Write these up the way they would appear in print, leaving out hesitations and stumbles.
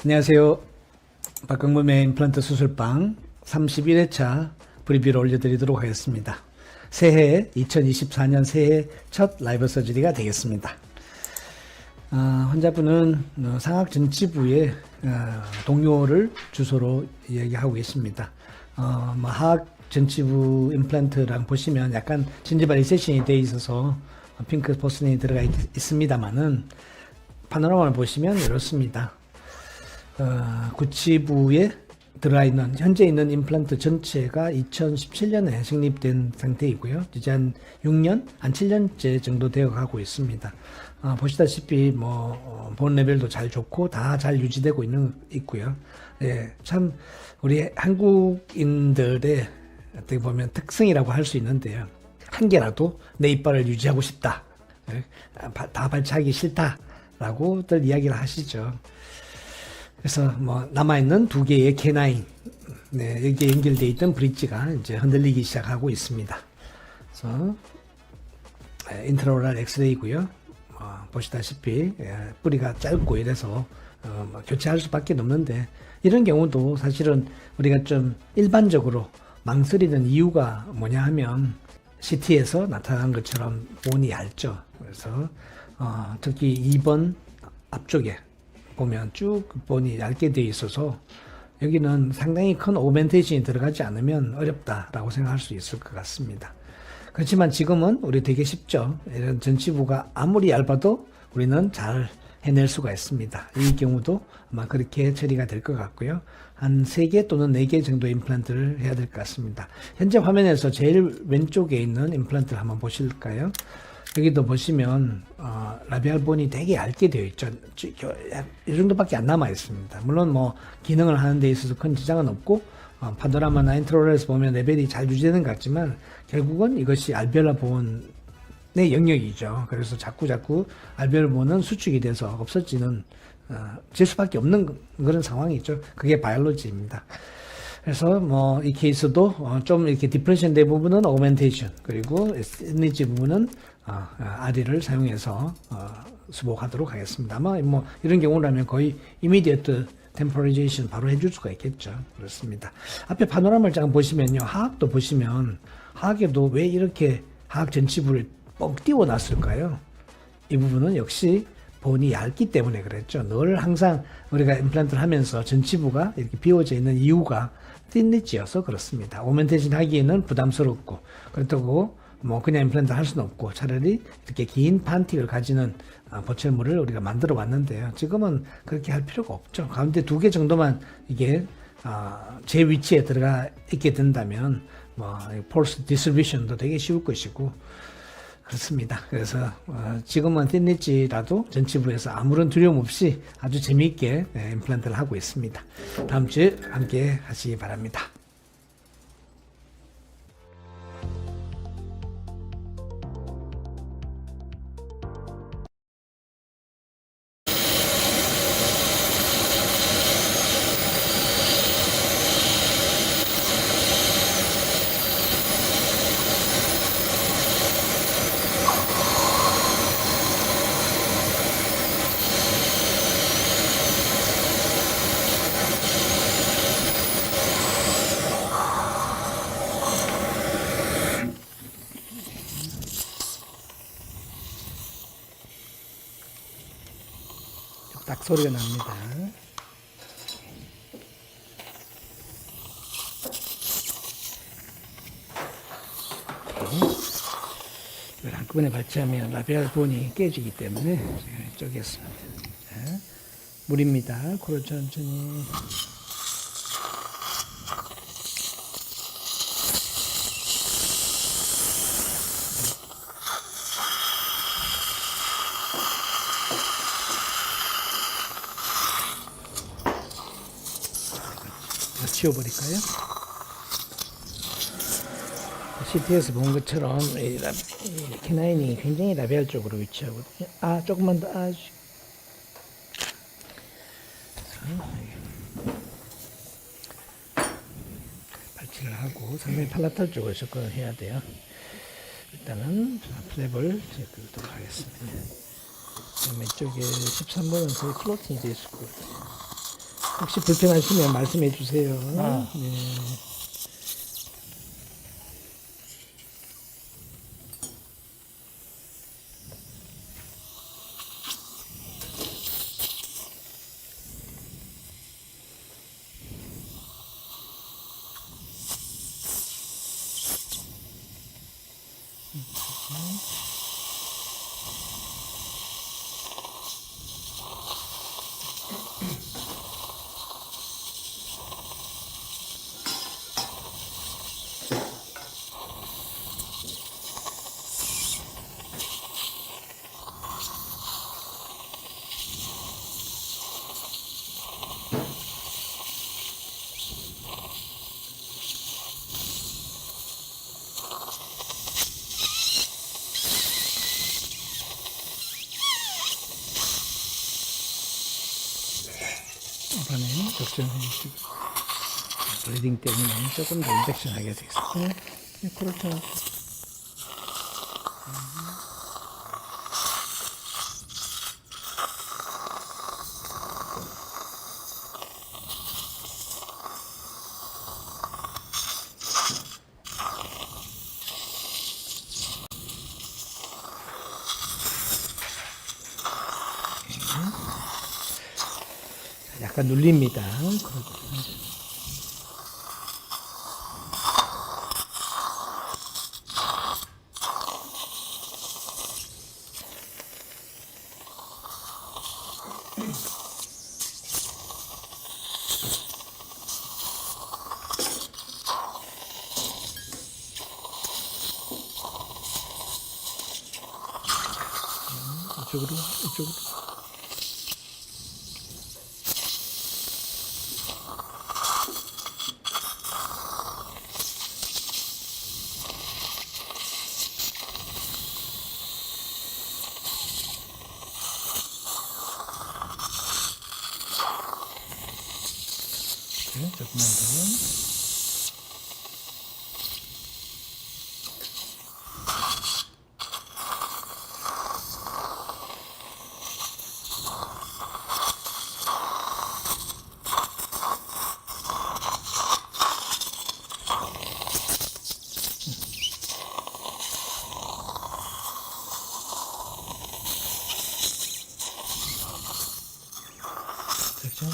안녕하세요. 박광범의 임플란트 수술방 31회차 프리뷰를 올려드리도록 하겠습니다. 새해 2024년 새해 첫 라이브 서저리가 되겠습니다. 환자분은 상악전치부의 동요를 주소로 이야기하고 계십니다. 하악전치부 임플란트랑 보시면 약간 진지발 리세션이 되어 있어서 핑크 포스린이 들어가 있습니다만은 파노라마를 보시면 이렇습니다. 구치부에 들어가 있는 현재 있는 임플란트 전체가 2017년에 식립된 상태이고요. 이제 한 6년, 한 7년째 정도 되어 가고 있습니다. 보시다시피 본 레벨도 잘 좋고 다 잘 유지되고 있고요. 예, 참 우리 한국인들의 어떻게 보면 특성이라고 할 수 있는데요. 한 개라도 내 이빨을 유지하고 싶다. 다 발차기 싫다라고들 이야기를 하시죠. 그래서 남아있는 두 개의 K9, 여기에 연결되어 있던 브릿지가 이제 흔들리기 시작하고 있습니다. 그래서 인트라오랄 엑스레이고요. 보시다시피 뿌리가 짧고 이래서 교체할 수밖에 없는데, 이런 경우도 사실은 우리가 좀 일반적으로 망설이는 이유가 뭐냐 하면 CT에서 나타난 것처럼 본이 얇죠. 그래서 특히 2번 앞쪽에 보면 쭉 본이 얇게 되어 있어서 여기는 상당히 큰 오멘테이션이 들어가지 않으면 어렵다라고 생각할 수 있을 것 같습니다. 그렇지만 지금은 우리 되게 쉽죠. 이런 전치부가 아무리 얇아도 우리는 잘 해낼 수가 있습니다. 이 경우도 아마 그렇게 처리가 될 것 같고요. 한 3개 또는 4개 정도 임플란트를 해야 될 것 같습니다. 현재 화면에서 제일 왼쪽에 있는 임플란트를 한번 보실까요? 여기도 보시면 라비알 본이 되게 얇게 되어 있죠. 이 정도밖에 안 남아 있습니다. 물론 기능을 하는 데 있어서 큰 지장은 없고 파노라마나 인트라오랄에서 보면 레벨이 잘 유지되는 것 같지만 결국은 이것이 알베올라 본의 영역이죠. 그래서 자꾸 알베올라 본은 수축이 돼서 없어지는 질 수밖에 없는 그런 상황이죠. 그게 바이올로지입니다. 그래서 이 케이스도 좀 이렇게 디프레션 된 부분은 오멘테이션, 그리고 SNG 부분은 아리를 사용해서 수복하도록 하겠습니다. 아마 이런 경우라면 거의 이미디어트 템포라이제이션 바로 해줄 수가 있겠죠. 그렇습니다. 앞에 파노라마를 잠깐 보시면요, 하악도 보시면 하악에도 왜 이렇게 하악 전치부를 뻥 띄워놨을까요? 이 부분은 역시 본이 얇기 때문에 그랬죠. 늘 항상 우리가 임플란트를 하면서 전치부가 이렇게 비워져 있는 이유가 틴릿지여서 그렇습니다. 오멘테이션 하기에는 부담스럽고, 그렇다고 그냥 임플란트 할 수는 없고 차라리 이렇게 긴 판틱을 가지는 보철물을 우리가 만들어 왔는데요. 지금은 그렇게 할 필요가 없죠. 가운데 2개 정도만 이게 제 위치에 들어가 있게 된다면 폴스 디스트리뷰션도 되게 쉬울 것이고 그렇습니다. 그래서 지금은 틴릿지라도 전치부에서 아무런 두려움 없이 아주 재미있게 임플란트를 하고 있습니다. 다음 주에 함께 하시기 바랍니다. 딱 소리가 납니다. 이걸 한꺼번에 발치하면 라비알 본이 깨지기 때문에 제가 쪼갰습니다. 자, 물입니다. 코를 천천히. 치워버릴까요? CT에서 본 것처럼 이 K9이 굉장히 라비알 쪽으로 위치하거든요. 조금만 더. 발치를 하고 상당히 팔라탈 쪽으로 접근을 해야 돼요. 일단은 플랩을 제거하도록 하겠습니다. 왼쪽에 13번은 거의 클로팅이 되어 있을 것 같아요. 혹시 불편하시면 말씀해 주세요. 아. 네. 이번에 적정해 주시고 브리딩 때문에 조금 더 인젝션 하게 되겠습니다. 네, 그렇죠. 약간 눌립니다. 이쪽으로, 이쪽으로. 네, 조금만 더. 적정.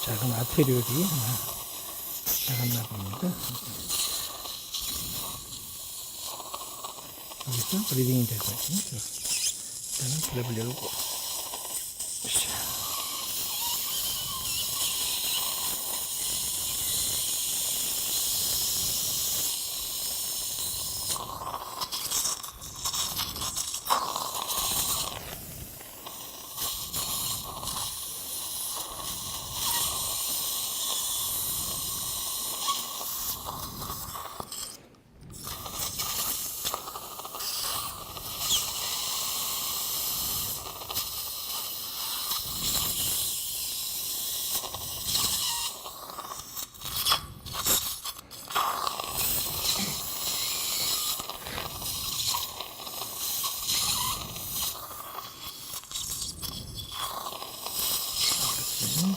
작은 아테리올이 하나 나갔나 봅니다. 여기서 브리딩이 되고 있습니다. 일단은 클랩을 열고. 샤.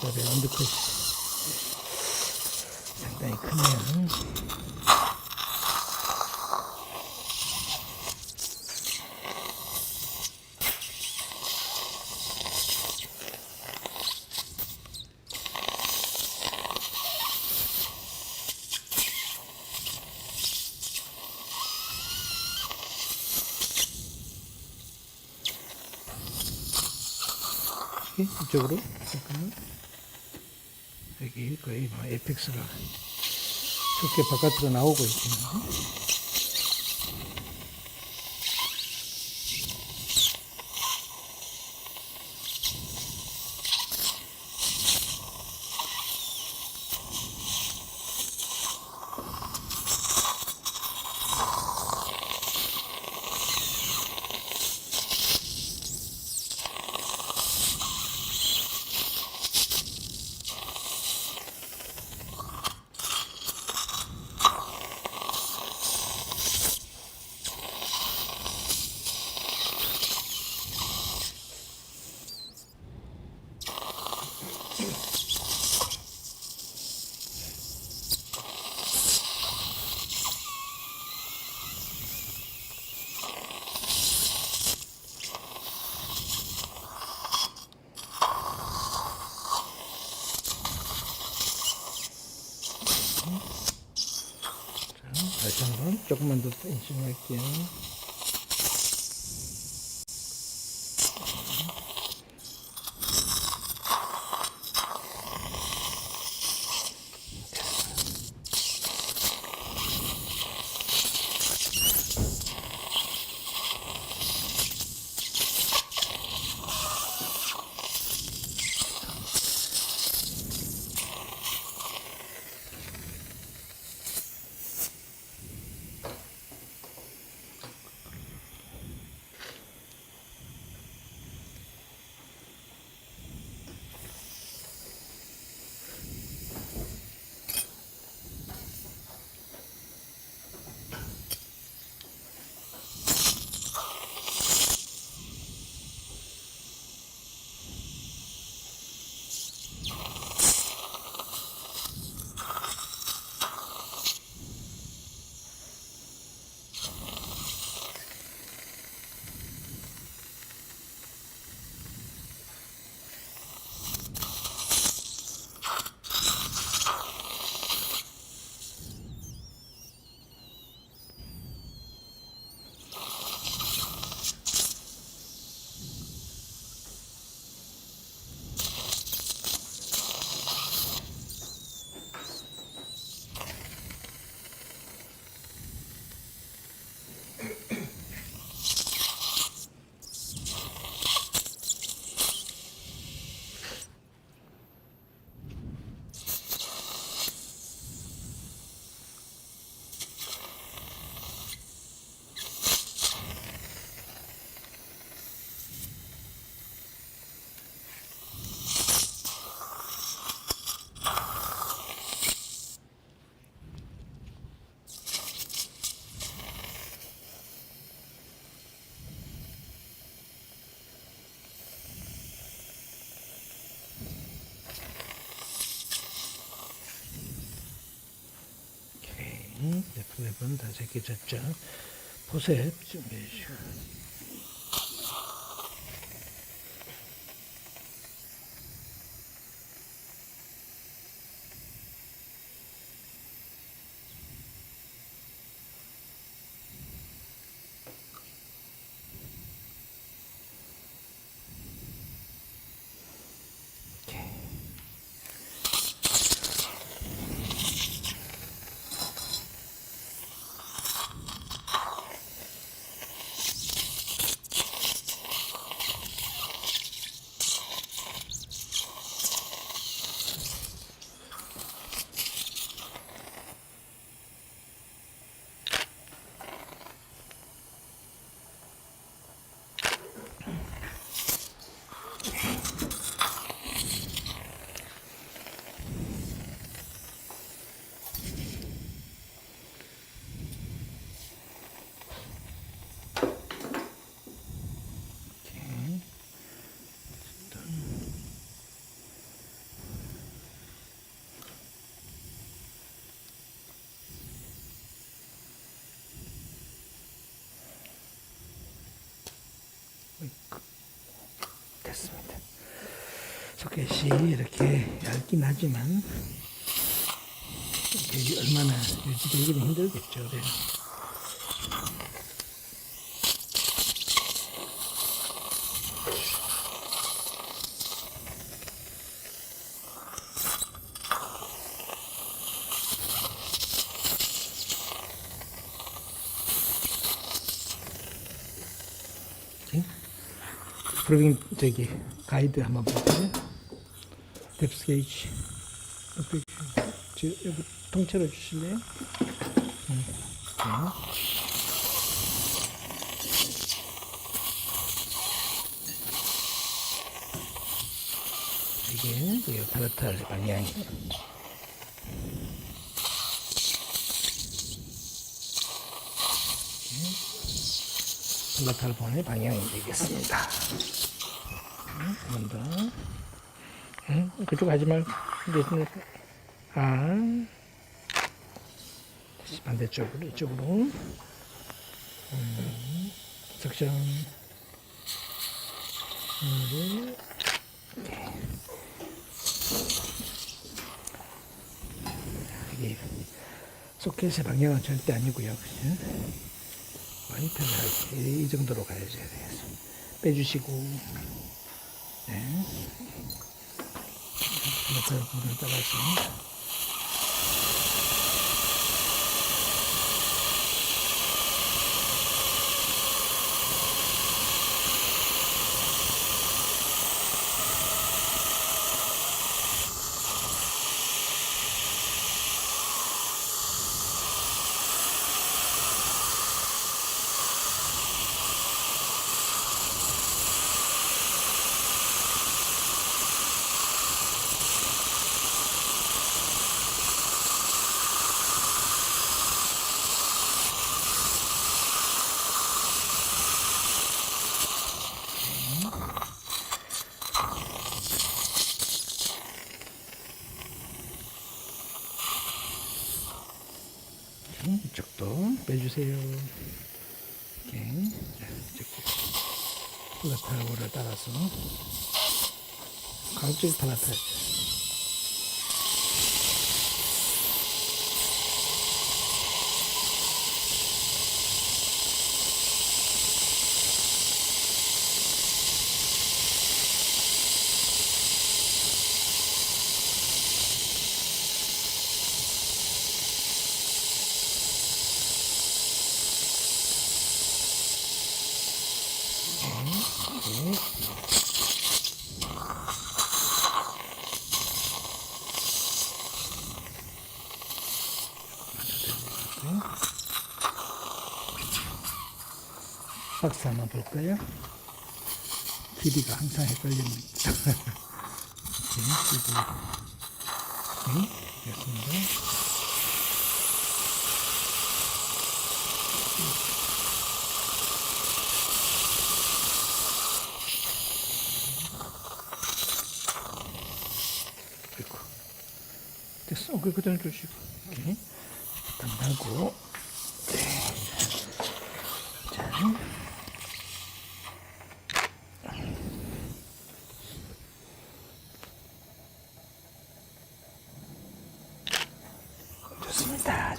자, 라운드 컷이 상당히 크네요. 이쪽으로 잠깐만. 여기 거의 뭐 에이펙스가 좋게 바깥으로 나오고 있겠는데. 다시 한번 조금만 더 인식을 할게요. 플랩은 다 제껴졌죠. 포셉 준비해 주시고. 됐습니다. 소켓이 이렇게 얇긴 하지만 이게 얼마나 유지되기는 힘들겠죠. 그래요. 프로빙 저기 가이드 한번 볼까요? 뎁스 게이지 여기 통째로 주실래요? 이게 타르탈 방향이 타르탈 본의 방향이 되겠습니다. 한 번 더. 그쪽 하지 말고 다시 반대쪽으로 이쪽으로 석션 이게 소켓의 방향은 절대 아니고요. 그죠? 와이퍼를 할때 이 정도로 가야지 되겠습니다. 빼주시고, 네. 옆에 물을 따라서. 이쪽도 빼주세요. 이렇게. 자, 플라타고를 따라서 가급적 플라타. 박스 한번 볼까요? 길이가 항상 헷갈립니다. 네, 됐습니다. 됐어. 그대로 주시고. 이렇게. 담가고. 네. 자. 좋습니다.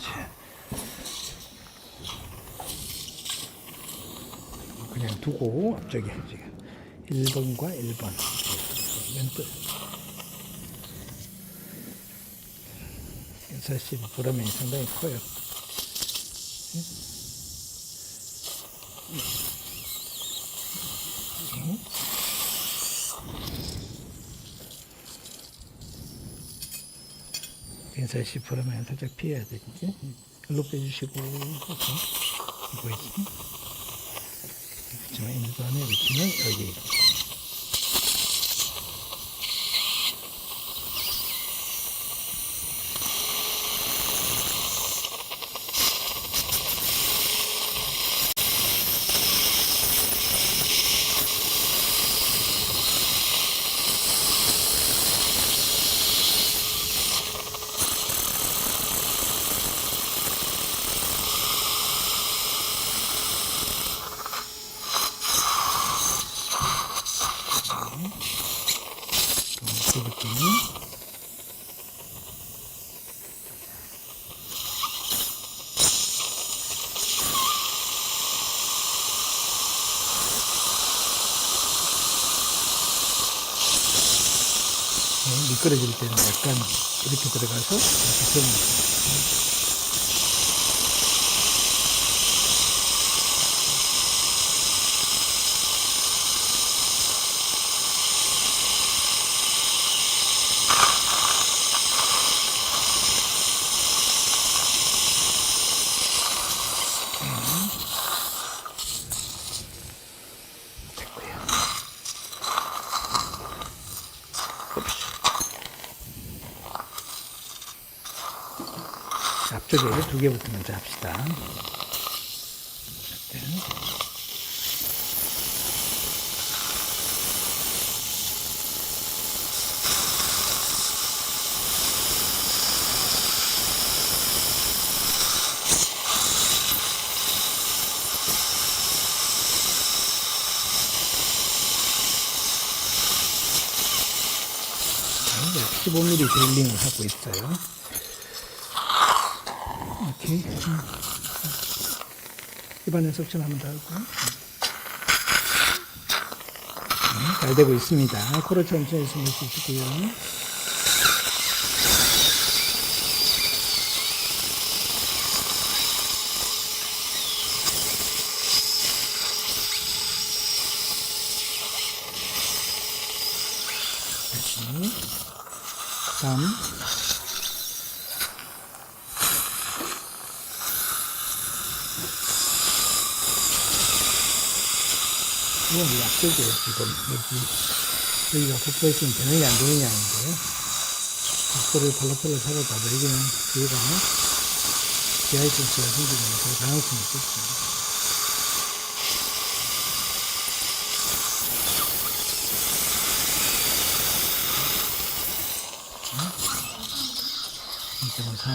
그냥 두고 앞쪽에 지금 1번과 1번 멘트 40 보람이 상당히 커요. 인사시 보라면 살짝 피해야 되지. 일로 빼주시고, 이렇게. 보이지? 그렇지만 인도안의 위치는 여기. 미끄러질 때는 약간 이렇게 들어가서 이렇게 세웁니다. 앞쪽에 2개부터 먼저 합시다. 네, 15mm 데일링을 하고 있어요. 오케이. 입안에 석션 한번 더 하고. 잘 되고 있습니다. 코를 천천히 숨을 수 있고요. 다음. 이건 약속이에요, 지금. 여기가 복부에 지금 되느냐, 안 되느냐인데요. 복부를 팔로펠로 잡아다 버리기는 뒤에가 디하이드스가 생기는 그 가능성이 있습니다. 이쪽은 3.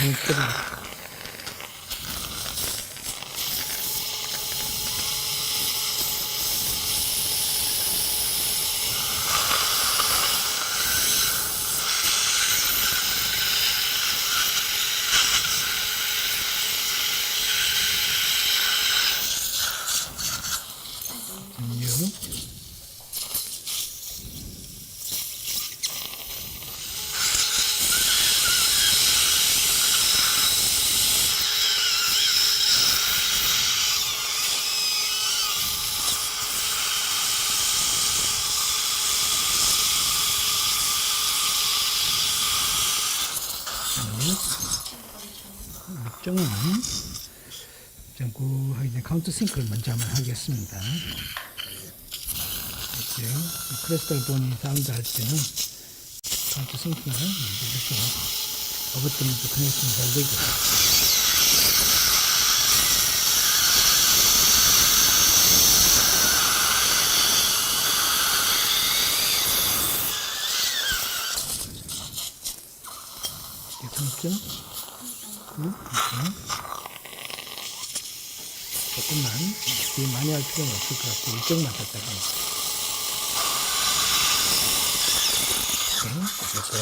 이렇게. 정은 전구하기 카운트 싱크를 먼저 한번 하겠습니다. 이렇게 크리스탈 본이 사운드 할 때는 카운트 싱크를 먼저 해서 어버트면서 커넥션 잘 되게. 이렇게 조금만 많이 할 필요는 없을 것 같아요. 이쪽만 살짝 이렇게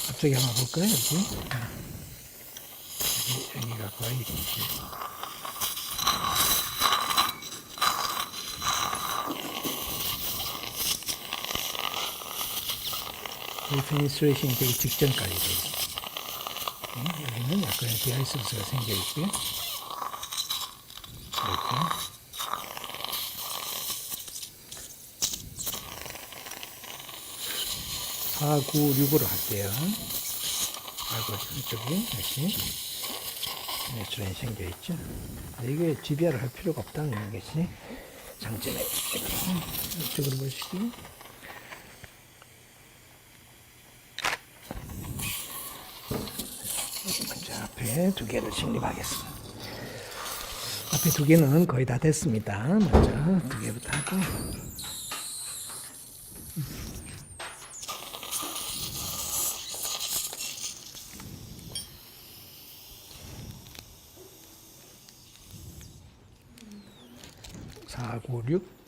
앞쪽에 한번 볼까요? 여기가 거의 거의 페니스트레이션이 되기 직전까지 되죠. 여기는 약간의 디하이스가 생겨 있고요. 이렇게. 4, 9, 6으로 할게요. 아이고, 이쪽이 다시 내추럴이 생겨 있죠. 이게 GBR을 할 필요가 없다는 것이 장점이에요. 이쪽으로 보시고. 먼저 앞에 두 개를 진입하겠습니다. 앞에 두 개는 거의 다 됐습니다. 먼저 두 개부터 하고. 사, 구, 6.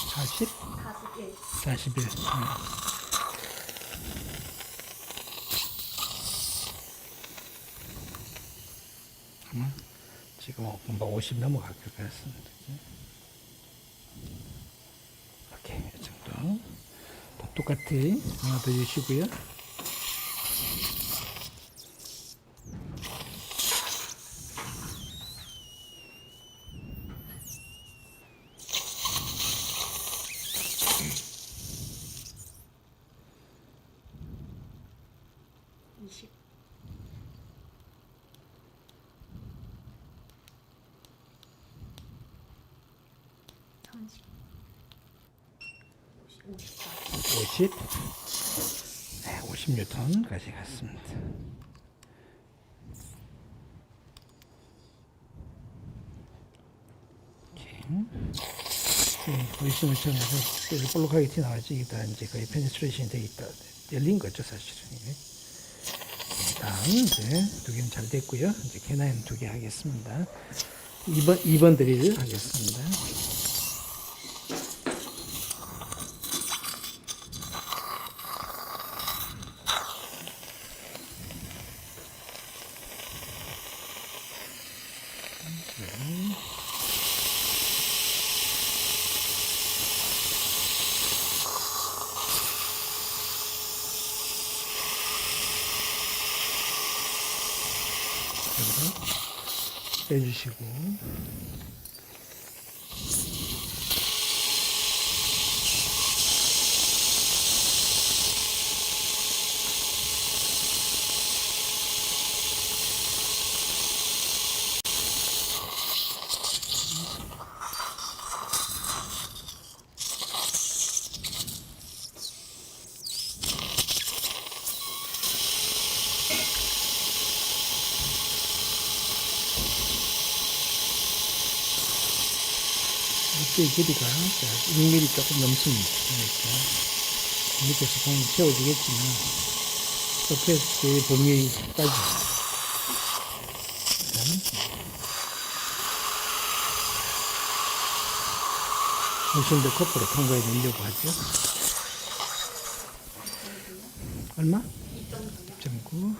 40? 41. 지금 50 넘어갈 것 같습니다. 오케이, 이 정도. 똑같이 하나 더 주시고요. 50, 네, 50N까지 갔습니다. 보이시는 것처럼 볼록하게 튀어나와지 이다 이제 거의 페니트레이션이 돼 있다. 열린 거죠, 사실은. 이게. 다음 이제 두 개는 잘 됐고요. 이제 K9 두 개 하겠습니다. 2번 드릴 하겠습니다. 빼주시고 이때 길이가 6mm 조금 넘습니다. 그러니까 밑에서 보면 채워지겠지만 서페이스의 범위까지 무신도 커프로 통과해 내려고 하죠. 얼마? 2.9.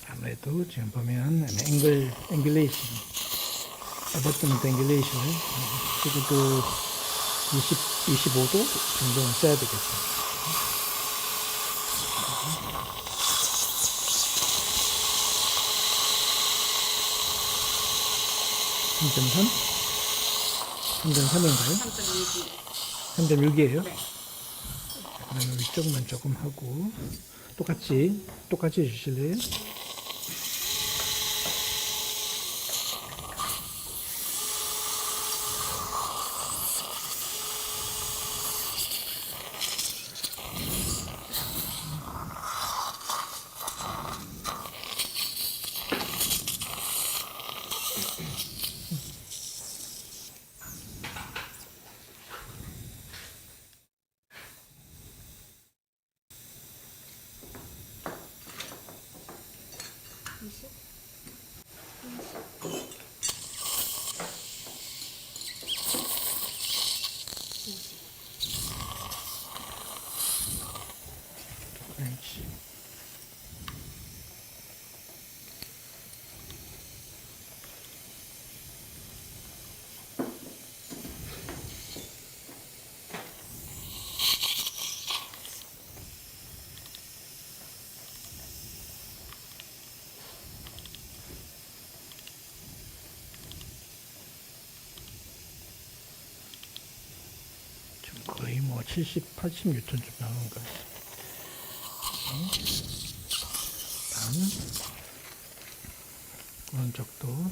아무래도 지금 보면 앵글레이션, 어버트먼트 앵글레이션 지금도 25도 정도는 써야 되겠습니다. 3.3? 3.3인가요? 3.6이에요? 네. 그러면 위쪽만 조금 하고 똑같이 해주실래요? 그렇지. 지금 거의 뭐 70, 80N쯤 나오는 것 같아요. 다음 오른쪽도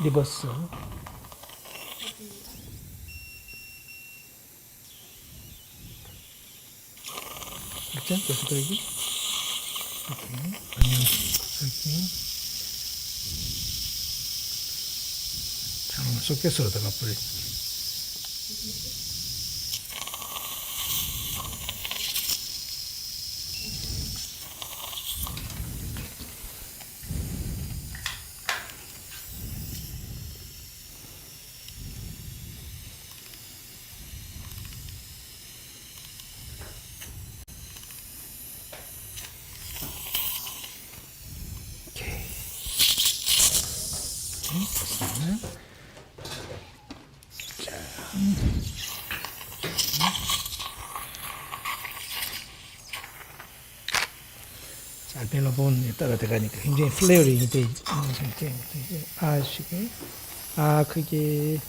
리버스 그렇죠? 계속 여기 이렇게 방향 이렇게 참 소켓으로 들어가 버리. 알벨로본에 따라 들어가니까 굉장히 플레어링이 돼 있는 상태입니다. 이제 아시게 크게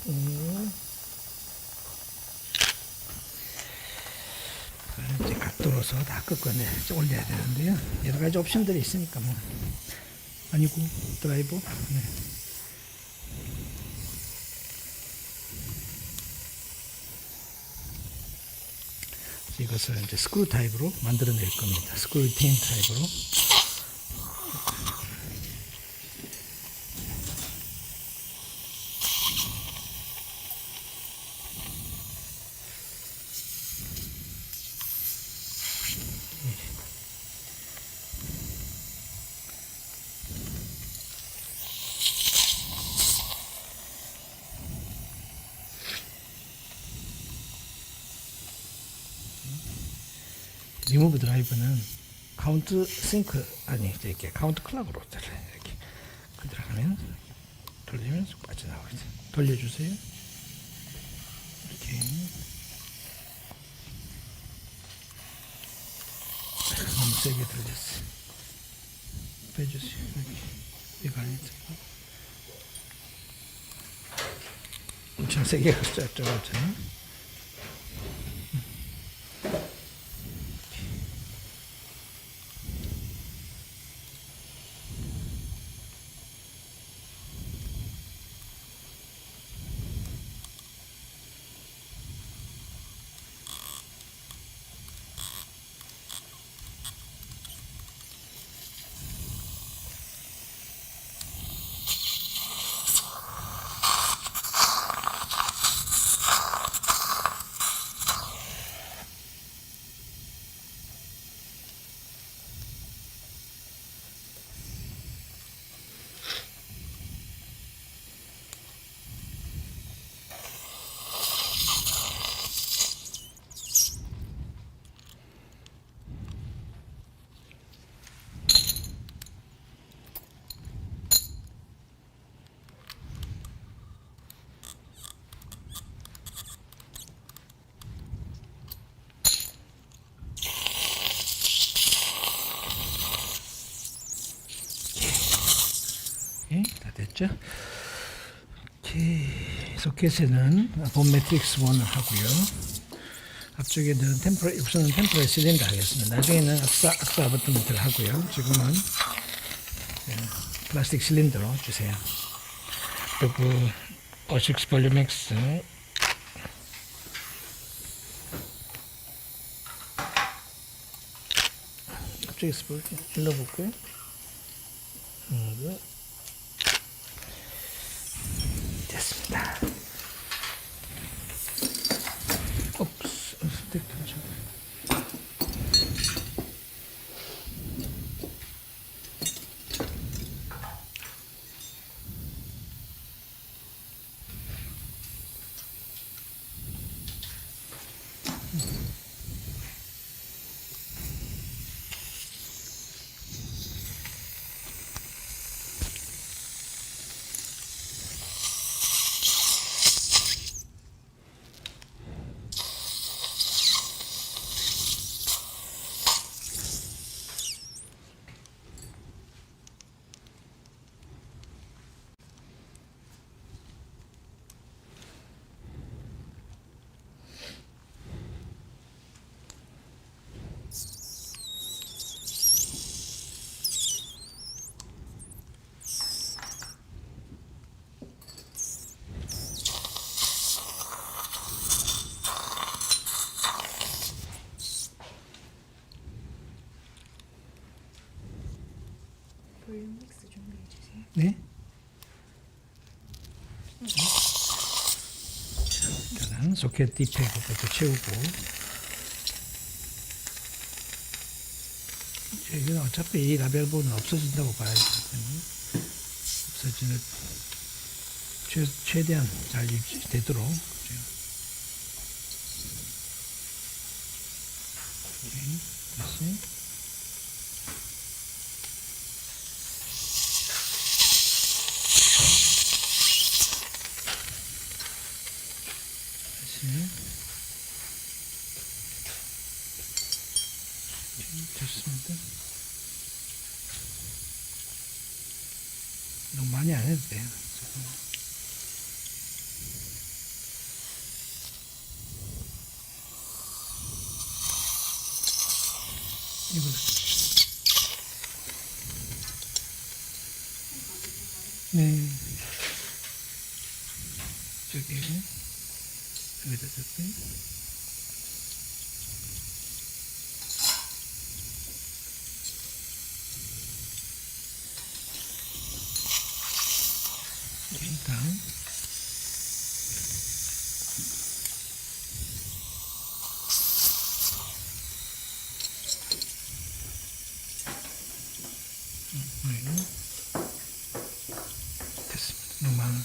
이제 각도로서 다 꺾어내 올려야 되는데요. 여러 가지 옵션들이 있으니까 뭐 아니고 드라이버. 네. 이것을 이제 스크류 타입으로 만들어낼 겁니다. 스크류 리테인 타입으로. 리무브 드라이브는 카운트 싱크 아니 이렇게 카운트 클락으로 이렇게 들어가면 돌리면 빠져나오죠. 돌려주세요. 이렇게 너무 세게 들어졌어요. 빼주세요. 이거 아니죠. 엄청 세게 들어갔잖아요. 다 됐죠? 소켓에는 본 매트릭스 1을 하고요. 앞쪽에는 우선은 템포럴 실린더 하겠습니다. 나중에는 악사 버튼을 하고요. 지금은 플라스틱 실린더로 주세요. 그리고 O6 볼륨엑스 앞쪽에서 일러볼까요? 됐습니다. 옵스, 스택하죠. 볼륨 믹스 준비해 주세요. 네. 일단은 소켓 디팩부터 채우고 여기는 어차피 이 라벨 부분은 없어진다고 봐야 되거든요. 없어지는 최대한 잘 유지되도록 다시 됐습니다. 너무 많이 안 해도 돼요. 이걸 네. 저기 여기다 저기 일단 됐습니다. 너무 많아.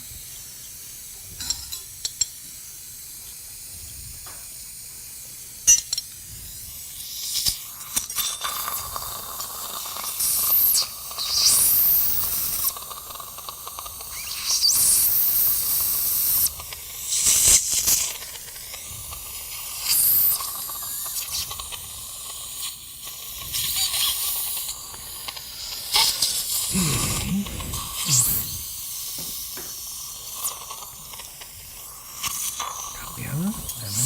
가고요. 그다음에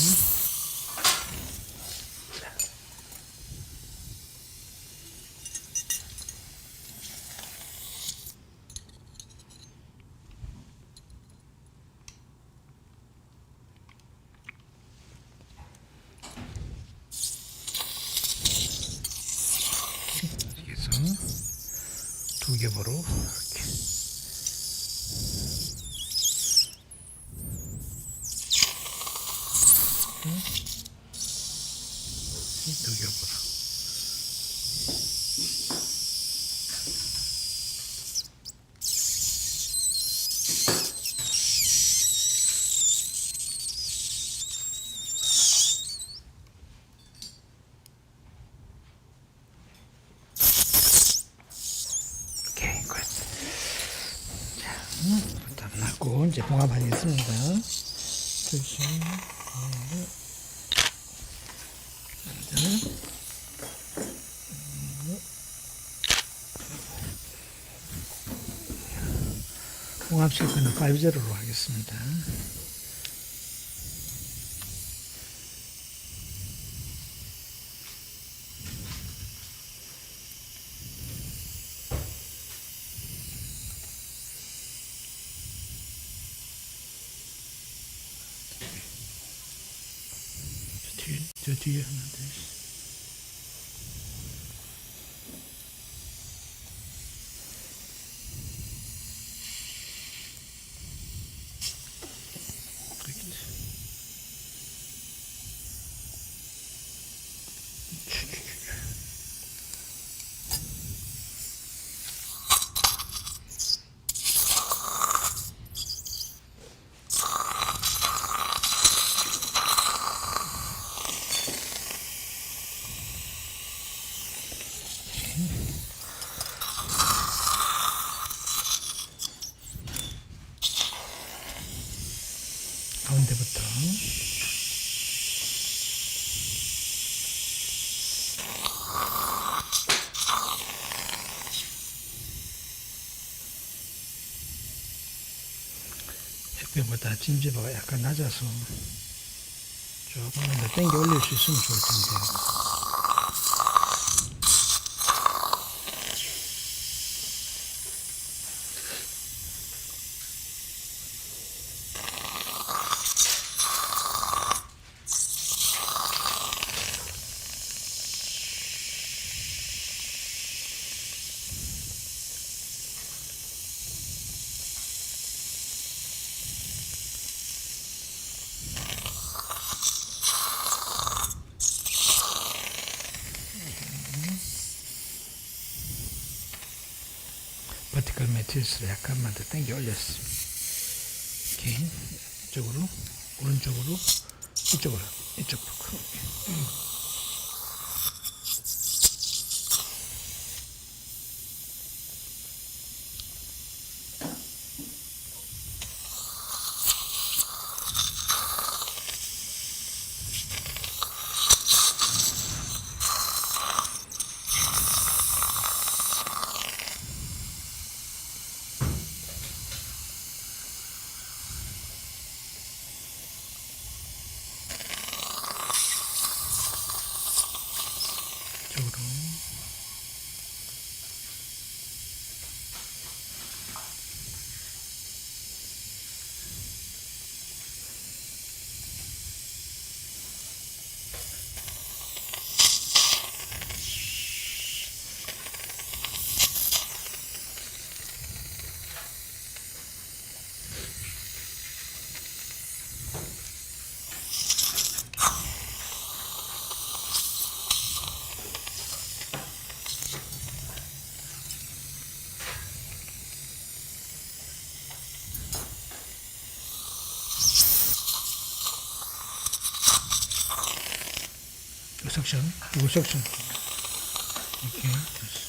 여기서 두 겹으로 이렇게 두 겹으로 오케이 굿. 자, 일단 하고 이제 봉합하겠습니다. 둘씩 봉합 실크는 5제로로 하겠습니다. 저 뒤에 하나 더 있어. 가운데부터 옆에보다 진지도가 약간 낮아서 조금만 더 당겨 올릴 수 있으면 좋을 텐데. 버티컬 매트리스를 약간만 더 당겨 올렸습니다. 이렇게 이쪽으로 오른쪽으로 이쪽으로 이쪽으로 이쪽으로. 이 섹션, 이 섹션 이렇게 됐어.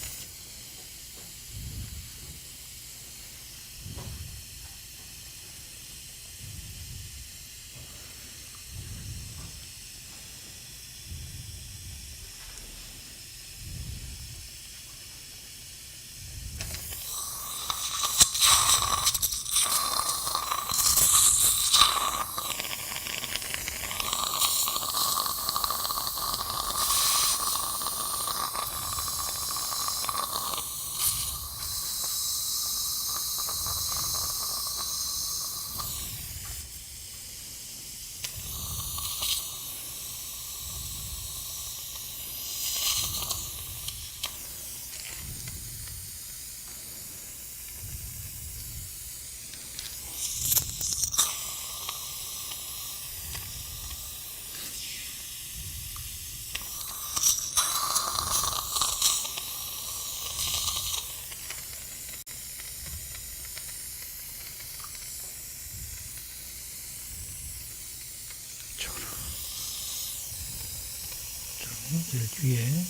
제일 뒤에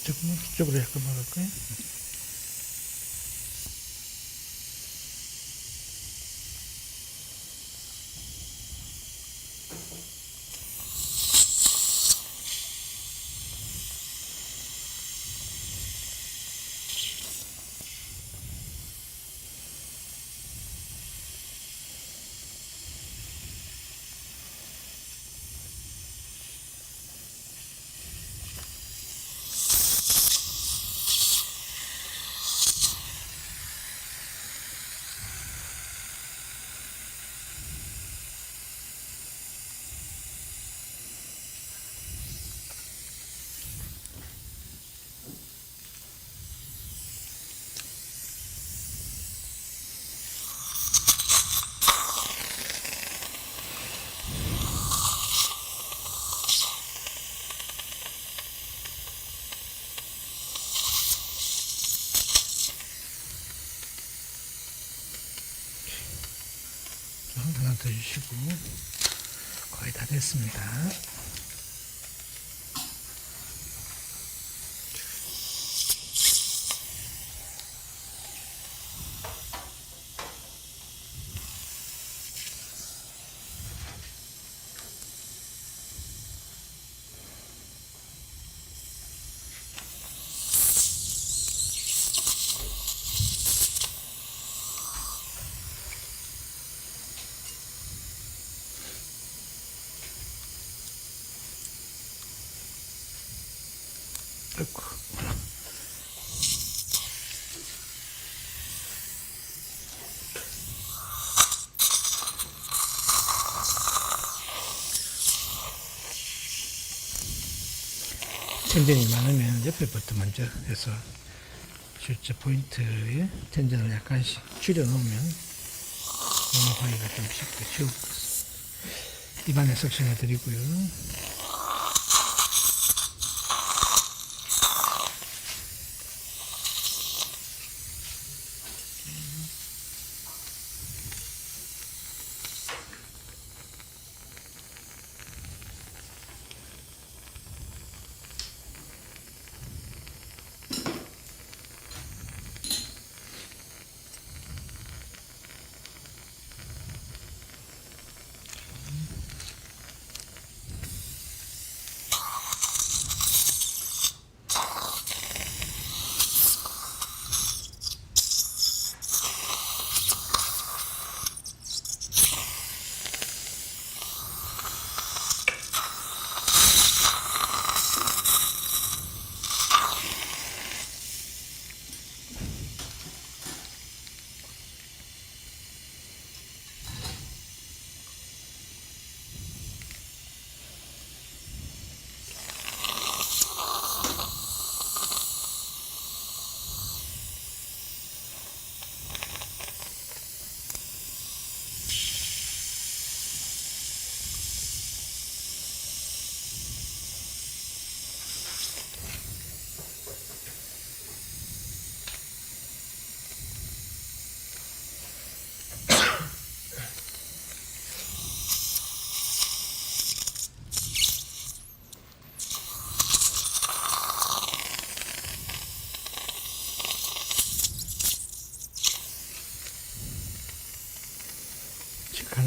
조금만 이쪽으로 약간 막을까요? 하나 더 주시고 거의 다 됐습니다. 아이고. 텐전이 많으면 옆에부터 먼저 해서 실제 포인트에 텐전을 약간씩 줄여 놓으면 넘어가기가 좀 쉽게 쉬울 것 같습니다. 입안에 섹션해 드리고요.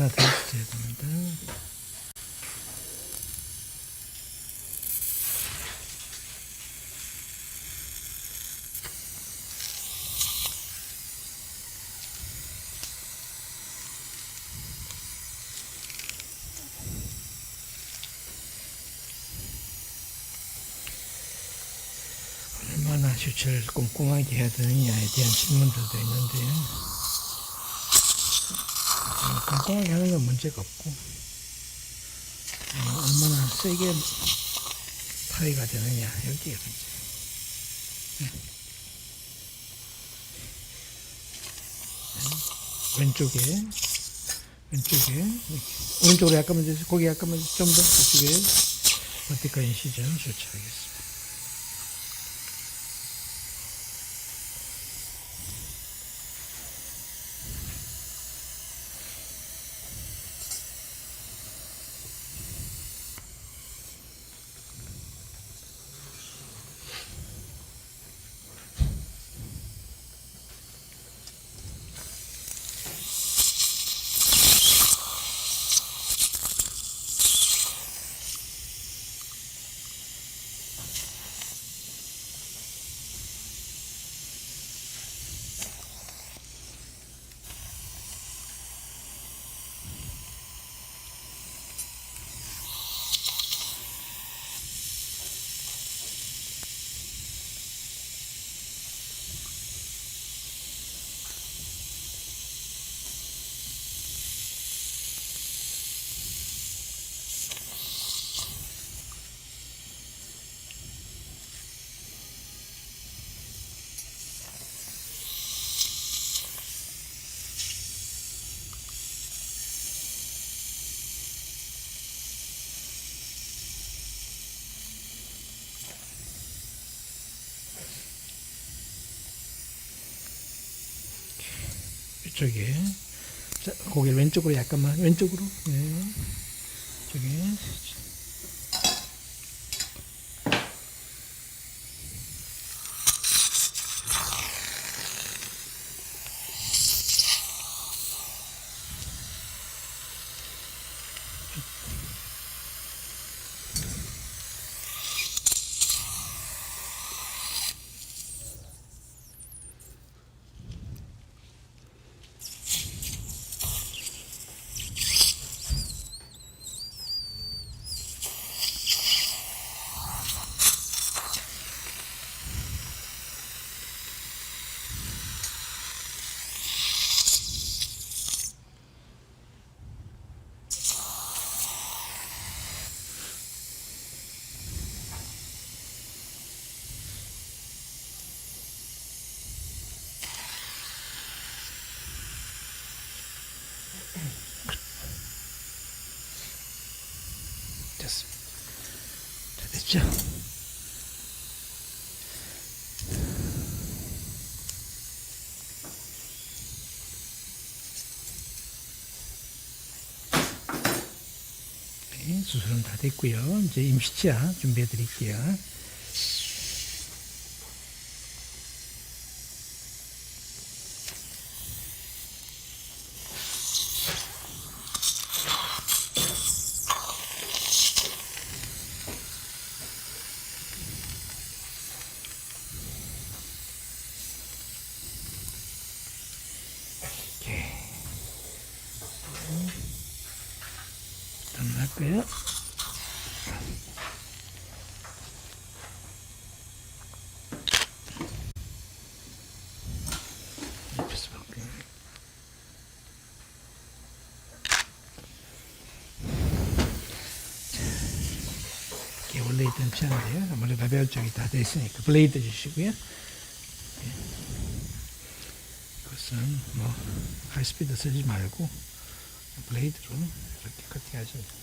하나 더 있어야 됩니다. 얼마나 휴치를 꼼꼼하게 해야 되느냐에 대한 질문들도 있는데, 꼼꼼하게 하는 건 문제가 없고, 얼마나 세게 타이가 되느냐, 여기에 문제. 왼쪽에, 이렇게. 오른쪽으로 약간만 더, 고개 약간만 좀 더, 이쪽에, 버티컬 인시전 조치하겠습니다. 이쪽에, 자, 고개를 왼쪽으로 약간만, 왼쪽으로, 네. 이쪽에, 됐습니다. 자, 됐죠? 네, 수술은 다 됐고요. 이제 임시치아 준비해 드릴게요. 끝났고요. 옆에서 볼게요. 이게 원래 있던 치아인데요. 아무래도 가벼울 쪽이 다 돼 있으니까 블레이드 주시고요. 그것은 뭐 하이스피드 쓰지 말고 블레이드로 이렇게 커팅하시면 됩니다.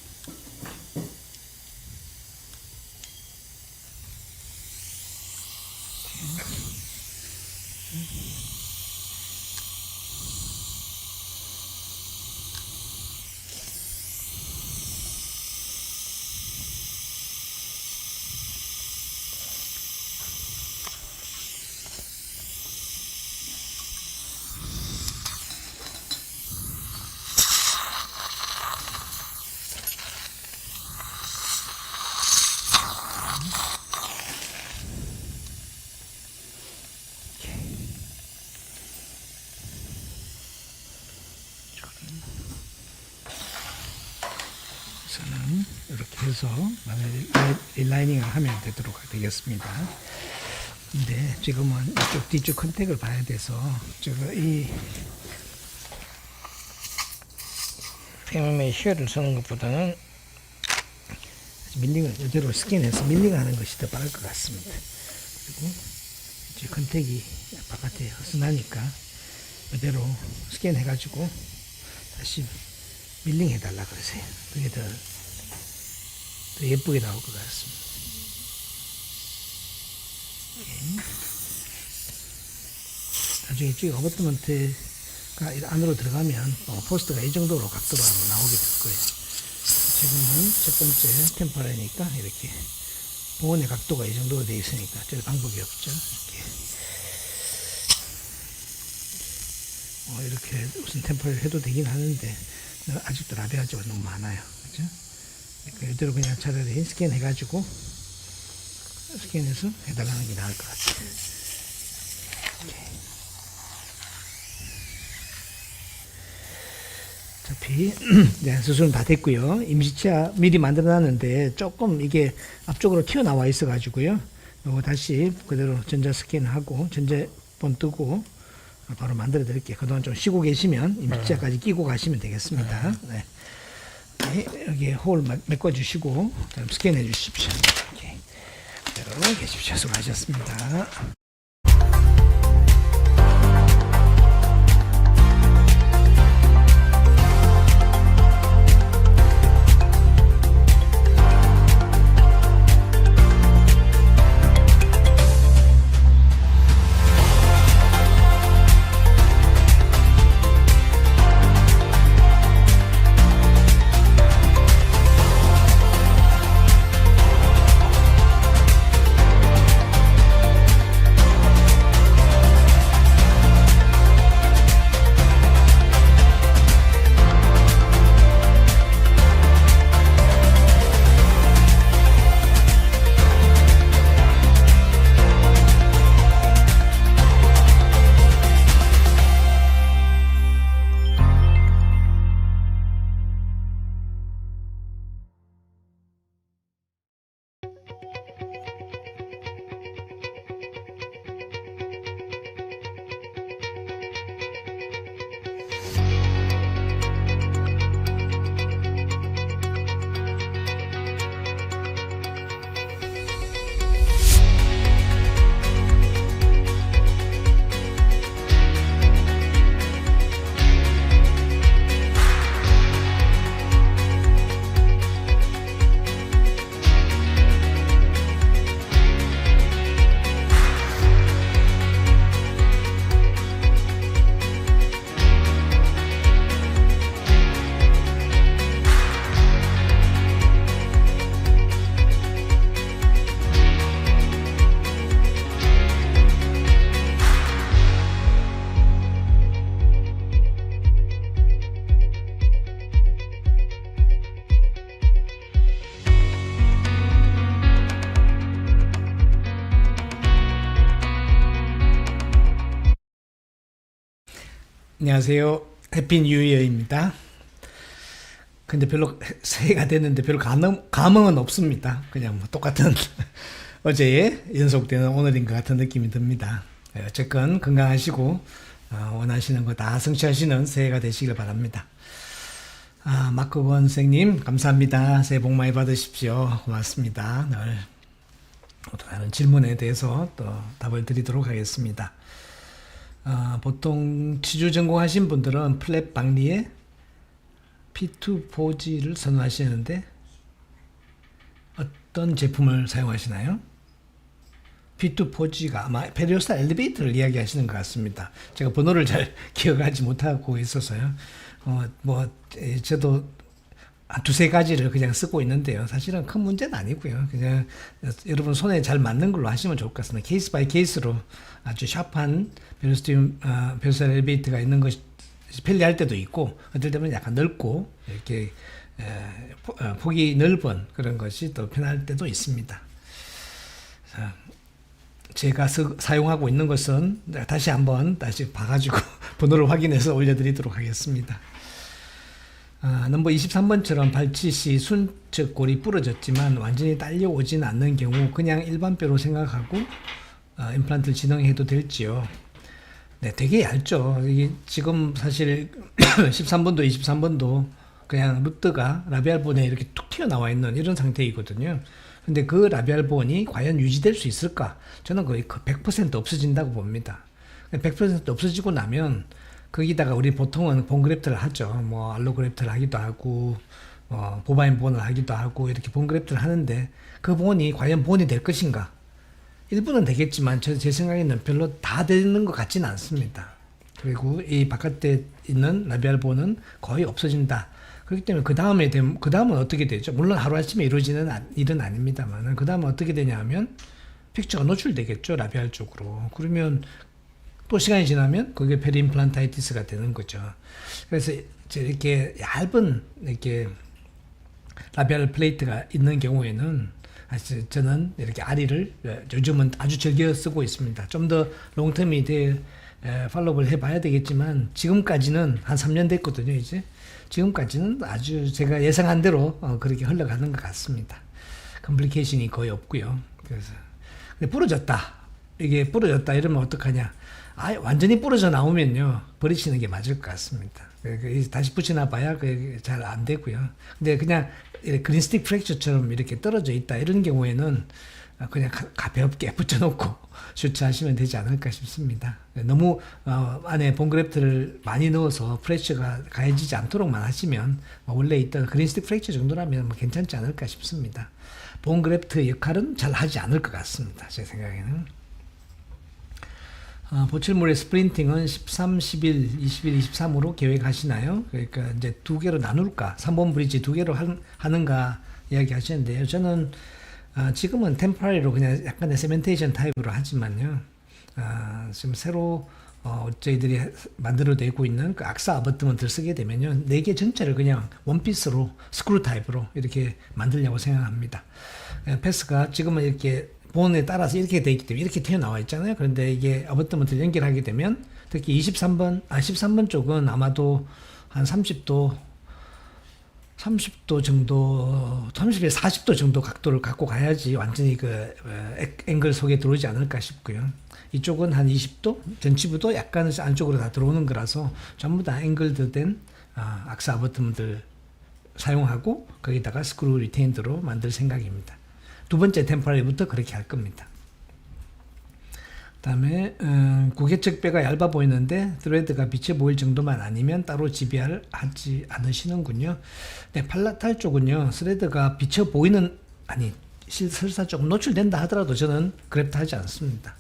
해서 릴라이닝을 하면 되도록 되겠습니다. 근데 지금은 이쪽 뒤쪽 컨택을 봐야 돼서 이 MMA 쉐어를 쓰는 것보다는 밀링을 이대로 스캔해서 밀링하는 것이 더 빠를 것 같습니다. 그리고 이제 컨택이 바깥에 허스나니까 이대로 스캔해가지고 다시 밀링 해달라 그러세요. 그게 더 예쁘게 나올 것 같습니다. 오케이. 나중에 쭉 어버트먼트가 안으로 들어가면 포스트가 이 정도로 각도로 나오게 될 거예요. 지금은 첫 번째 템퍼러니까 이렇게 보온의 각도가 이 정도로 되어 있으니까 별 방법이 없죠. 이렇게 우선 템퍼를 해도 되긴 하는데 아직도 라베아지가 너무 많아요. 그죠? 그러니까 이대로 그냥 차라리 스캔 해가지고 스캔해서 해달라는 게 나을 것 같아요. 어차피 네, 수술은 다 됐고요. 임시치아 미리 만들어놨는데 조금 이게 앞쪽으로 튀어나와 있어가지고요. 요거 다시 그대로 전자 스캔하고 전자본 뜨고 바로 만들어 드릴게요. 그동안 좀 쉬고 계시면 임시치아까지 끼고 가시면 되겠습니다. 네. 네, 여기 홀 메꿔 주시고 스캔해 주십시오. 오케이. 그대로 계십시오. 수고하셨습니다. 안녕하세요. 해피 뉴 이어입니다. 근데 별로 새해가 됐는데 별로 감흥은 없습니다. 그냥 뭐 똑같은 어제에 연속되는 오늘인 것 같은 느낌이 듭니다. 어쨌건 건강하시고 원하시는 거 다 성취하시는 새해가 되시길 바랍니다. 마크원 선생님 감사합니다. 새해 복 많이 받으십시오. 고맙습니다. 늘 다른 질문에 대해서 또 답을 드리도록 하겠습니다. 보통 치주 전공하신 분들은 플랫 박리에 P2포지를 선호하시는데 어떤 제품을 사용하시나요? P2포지가 아마 페리오스탈 엘리베이터를 이야기하시는 것 같습니다. 제가 번호를 잘 기억하지 못하고 있어서요. 저도 한 두세 가지를 그냥 쓰고 있는데요. 사실은 큰 문제는 아니고요. 그냥 여러분 손에 잘 맞는 걸로 하시면 좋을 것 같습니다. 케이스 바이 케이스로 아주 샤프한 페리오스탈 엘리베이터가 있는 것이 편리할 때도 있고, 어떨 때는 약간 넓고 이렇게 폭이 넓은 그런 것이 또 편할 때도 있습니다. 제가 사용하고 있는 것은 다시 한번 봐가지고 번호를 확인해서 올려드리도록 하겠습니다. 넘버 23번처럼 발치 시 순측골이 부러졌지만 완전히 딸려오진 않는 경우 그냥 일반 뼈로 생각하고 임플란트를 진행해도 될지요. 네, 되게 얇죠. 이게 지금 사실 13번도 23번도 그냥 루트가 라비알 본에 이렇게 툭 튀어나와 있는 이런 상태이거든요. 근데 그 라비알 본이 과연 유지될 수 있을까? 저는 거의 100% 없어진다고 봅니다. 100% 없어지고 나면 거기다가 우리 보통은 본 그래프트를 하죠. 뭐 알로 그래프트를 하기도 하고 보바인 본을 하기도 하고 이렇게 본 그래프트를 하는데 그 본이 과연 본이 될 것인가? 일부는 되겠지만 제 생각에는 별로 다 되는 것 같지는 않습니다. 그리고 이 바깥에 있는 라비알 본은 거의 없어진다. 그렇기 때문에 그 다음은 어떻게 되죠? 물론 하루아침에 이루어지는 일은 아닙니다만 그 다음은 어떻게 되냐 하면 픽처가 노출되겠죠. 라비알 쪽으로. 그러면 또 시간이 지나면 그게 페리임플란타이티스가 되는 거죠. 그래서 이렇게 얇은 이렇게 라비알 플레이트가 있는 경우에는 저는 이렇게 아리를 요즘은 아주 즐겨 쓰고 있습니다. 좀 더 롱텀이 될 팔로우를 해봐야 되겠지만 지금까지는 한 3년 됐거든요. 이제 지금까지는 아주 제가 예상한 대로 그렇게 흘러가는 것 같습니다. 컴플리케이션이 거의 없고요. 그래서 근데 부러졌다. 이게 부러졌다 이러면 어떡하냐? 완전히 부러져 나오면요 버리시는 게 맞을 것 같습니다. 다시 붙여놔 봐야 잘 안 되고요. 근데 그냥 그린스틱 프랙처처럼 이렇게 떨어져 있다 이런 경우에는 그냥 가볍게 붙여놓고 주차하시면 되지 않을까 싶습니다. 너무 안에 본그래프트를 많이 넣어서 프랙처가 가해지지 않도록만 하시면 원래 있던 그린스틱 프랙처 정도라면 괜찮지 않을까 싶습니다. 본그래프트 역할은 잘 하지 않을 것 같습니다. 제 생각에는. 보철물의 스프린팅은 13, 11, 21, 23으로 계획하시나요? 그러니까 이제 두 개로 나눌까? 3번 브릿지 두 개로 하는가 이야기 하시는데요. 저는 지금은 템퍼리로 그냥 약간의 세멘테이션 타입으로 하지만요. 지금 새로 저희들이 만들어내고 있는 그 악사 어버트먼트를 쓰게 되면요. 4개 전체를 그냥 원피스로 스크루 타입으로 이렇게 만들려고 생각합니다. 패스가 지금은 이렇게 본에 따라서 이렇게 돼 있기 때문에 이렇게 튀어나와 있잖아요. 그런데 이게 어버트먼트를 연결하게 되면 특히 13번 쪽은 아마도 한 30도 정도, 30에서 40도 정도 각도를 갖고 가야지 완전히 그 앵글 속에 들어오지 않을까 싶고요. 이쪽은 한 20도, 전치부도 약간 안쪽으로 다 들어오는 거라서 전부 다 앵글드 된 악사 어버트먼트를 사용하고 거기다가 스크루 리테인드로 만들 생각입니다. 두 번째 템퍼리부터 그렇게 할 겁니다. 그 다음에 고개측 뼈가 얇아 보이는데 트레드가 비쳐 보일 정도만 아니면 따로 GBR 하지 않으시는군요. 네, 팔라탈 쪽은요. 스레드가 비쳐 보이는 설사 조금 노출된다 하더라도 저는 그래프트 하지 않습니다.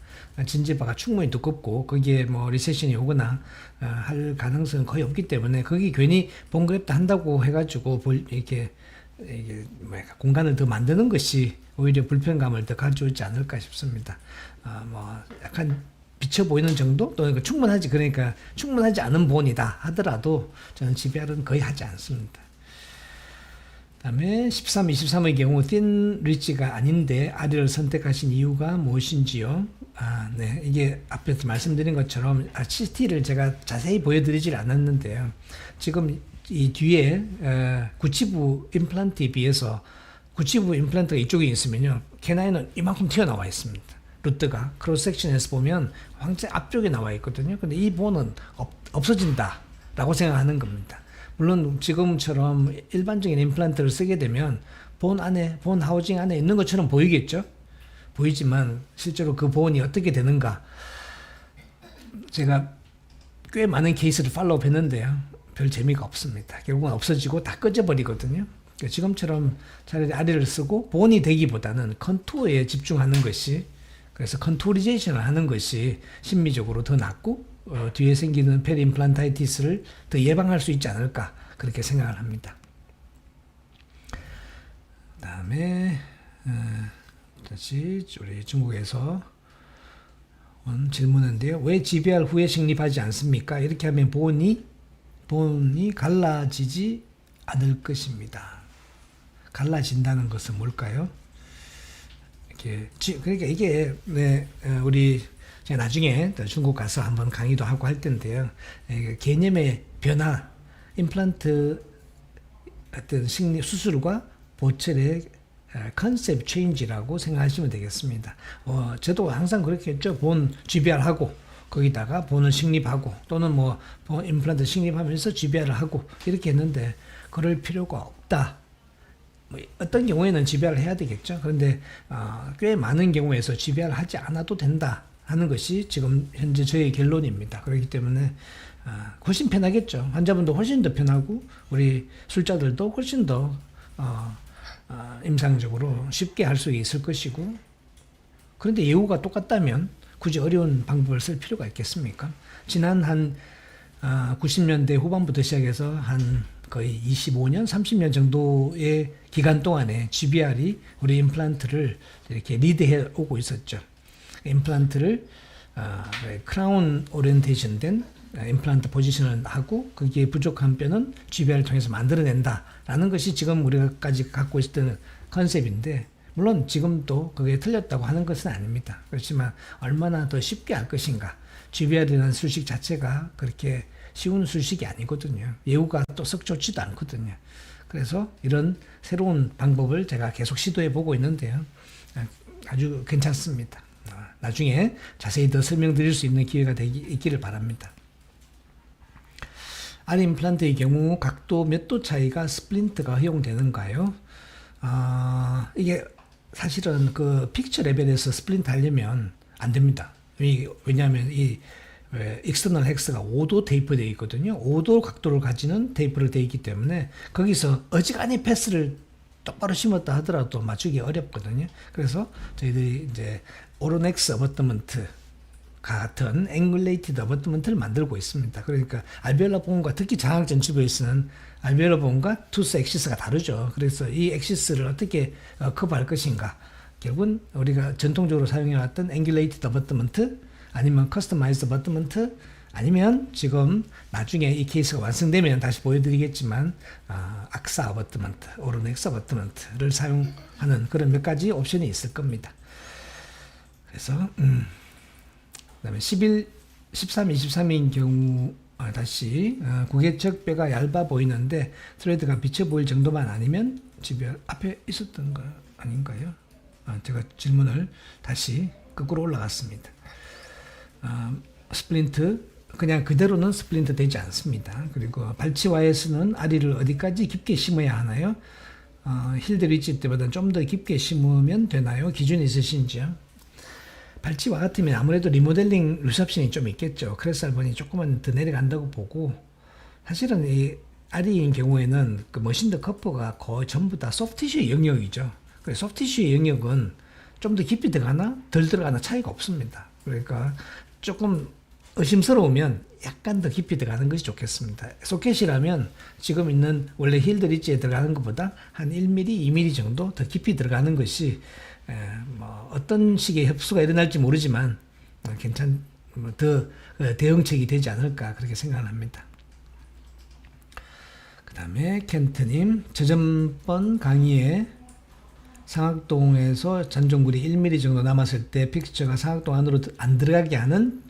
진지바가 충분히 두껍고 거기에 뭐 리세션이 오거나 할 가능성은 거의 없기 때문에 거기 괜히 본 그래프트 한다고 해가지고 이게 공간을 더 만드는 것이 오히려 불편감을 더 가져오지 않을까 싶습니다. 뭐 약간 비쳐 보이는 정도 또는 충분하지 그러니까 충분하지 않은 본이다 하더라도 저는 GBR은 거의 하지 않습니다. 그다음에 13, 23의 경우 틴 리치가 아닌데 아리를 선택하신 이유가 무엇인지요? 네, 이게 앞에서 말씀드린 것처럼 CT를 제가 자세히 보여드리질 않았는데요. 지금 이 뒤에 구치부 임플란트에 비해서 구치부 임플란트가 이쪽에 있으면요. 캐나인은 이만큼 튀어나와 있습니다. 루트가 크로스 섹션에서 보면 굉장히 앞쪽에 나와 있거든요. 근데 이 본은 없어진다 라고 생각하는 겁니다. 물론 지금처럼 일반적인 임플란트를 쓰게 되면 본 하우징 안에 있는 것처럼 보이겠죠. 보이지만 실제로 그 본이 어떻게 되는가 제가 꽤 많은 케이스를 팔로우 했는데요. 별 재미가 없습니다. 결국은 없어지고 다 꺼져버리거든요. 지금처럼 차라리 아리를 쓰고 본이 되기보다는 컨투어에 집중하는 것이 그래서 컨투리제이션을 하는 것이 심미적으로 더 낫고 뒤에 생기는 페리임플란타이티스를 더 예방할 수 있지 않을까 그렇게 생각을 합니다. 그 다음에 다시 우리 중국에서 온 질문인데요. 왜 GBR 후에 식립하지 않습니까? 이렇게 하면 본이 갈라지지 않을 것입니다. 갈라진다는 것은 뭘까요? 그러니까 이게 우리 제가 나중에 중국 가서 한번 강의도 하고 할 텐데요. 개념의 변화, 임플란트 어떤 수술과 보철의 컨셉 체인지라고 생각하시면 되겠습니다. 저도 항상 그렇게 했죠. 본 GBR하고 거기다가 본을 식립하고 또는 본 임플란트 식립하면서 GBR을 하고 이렇게 했는데 그럴 필요가 없다. 어떤 경우에는 GBR을 해야 되겠죠. 그런데 꽤 많은 경우에서 GBR을 하지 않아도 된다 하는 것이 지금 현재 저의 결론입니다. 그렇기 때문에 훨씬 편하겠죠. 환자분도 훨씬 더 편하고 우리 술자들도 훨씬 더 임상적으로 쉽게 할 수 있을 것이고, 그런데 예후가 똑같다면 굳이 어려운 방법을 쓸 필요가 있겠습니까? 지난 한 90년대 후반부터 시작해서 한 거의 25년, 30년 정도의 기간 동안에 GBR이 우리 임플란트를 이렇게 리드해 오고 있었죠. 임플란트를 크라운 오리엔테이션 된 임플란트 포지션을 하고 거기에 부족한 뼈는 GBR을 통해서 만들어낸다라는 것이 지금 우리가까지 갖고 있었던 컨셉인데, 물론 지금도 그게 틀렸다고 하는 것은 아닙니다. 그렇지만 얼마나 더 쉽게 할 것인가. GBR이라는 수식 자체가 그렇게 쉬운 수식이 아니거든요. 예후가 또 썩 좋지도 않거든요. 그래서 이런 새로운 방법을 제가 계속 시도해 보고 있는데요. 아주 괜찮습니다. 나중에 자세히 더 설명드릴 수 있는 기회가 있기를 바랍니다. R 임플란트의 경우 각도 몇 도 차이가 스플린트가 허용되는가요? 이게 사실은 그 픽처 레벨에서 스플린트 하려면 안 됩니다. 왜냐하면 이 익스터널 헥스가 5도 테이프 되어 있거든요. 5도 각도를 가지는 테이프로 되어 있기 때문에 거기서 어지간히 패스를 똑바로 심었다 하더라도 맞추기 어렵거든요. 그래서 저희들이 이제 오로넥스 어버트먼트 같은 앵글레이티드 어버트먼트를 만들고 있습니다. 그러니까 알베올라 본과 특히 장악 전치부에 쓰는 알베올라 본과 투스 엑시스가 다르죠. 그래서 이 엑시스를 어떻게 커버할 것인가. 결국은 우리가 전통적으로 사용해왔던 앵글레이티드 어버트먼트 아니면 커스터마이즈드 어버트먼트 아니면 지금 나중에 이 케이스가 완성되면 다시 보여드리겠지만 악사 어버트먼트, 오로넥스 어버트먼트를 사용하는 그런 몇 가지 옵션이 있을 겁니다. 그래서 그다음에 11, 13, 23인 경우 다시 고개척 뼈가 얇아 보이는데 트레드가 비쳐 보일 정도만 아니면 집에 앞에 있었던 거 아닌가요? 제가 질문을 다시 거꾸로 올라갔습니다. 스플린트 그냥 그대로는 스플린트 되지 않습니다. 그리고 발치와에서는 아리를 어디까지 깊게 심어야 하나요? 힐드 리치 때보다 좀 더 깊게 심으면 되나요? 기준이 있으신지요? 발치와 같으면 아무래도 리모델링 루삽신이 좀 있겠죠. 크레스알본이 조금은 더 내려간다고 보고, 사실은 이 아리인 경우에는 그 머신드 커퍼가 거의 전부 다 소프티슈의 영역이죠. 그래서 소프티슈의 영역은 좀 더 깊이 들어가나 덜 들어가나 차이가 없습니다. 그러니까 조금 의심스러우면 약간 더 깊이 들어가는 것이 좋겠습니다. 소켓이라면 지금 있는 원래 힐드 리치에 들어가는 것보다 한 1mm, 2mm 정도 더 깊이 들어가는 것이 어떤 식의 흡수가 일어날지 모르지만 더 대응책이 되지 않을까 그렇게 생각합니다. 그 다음에 켄트님, 저전번 강의에 상악동에서 잔종굴이 1mm 정도 남았을 때 픽처가 상악동 안으로 안 들어가게 하는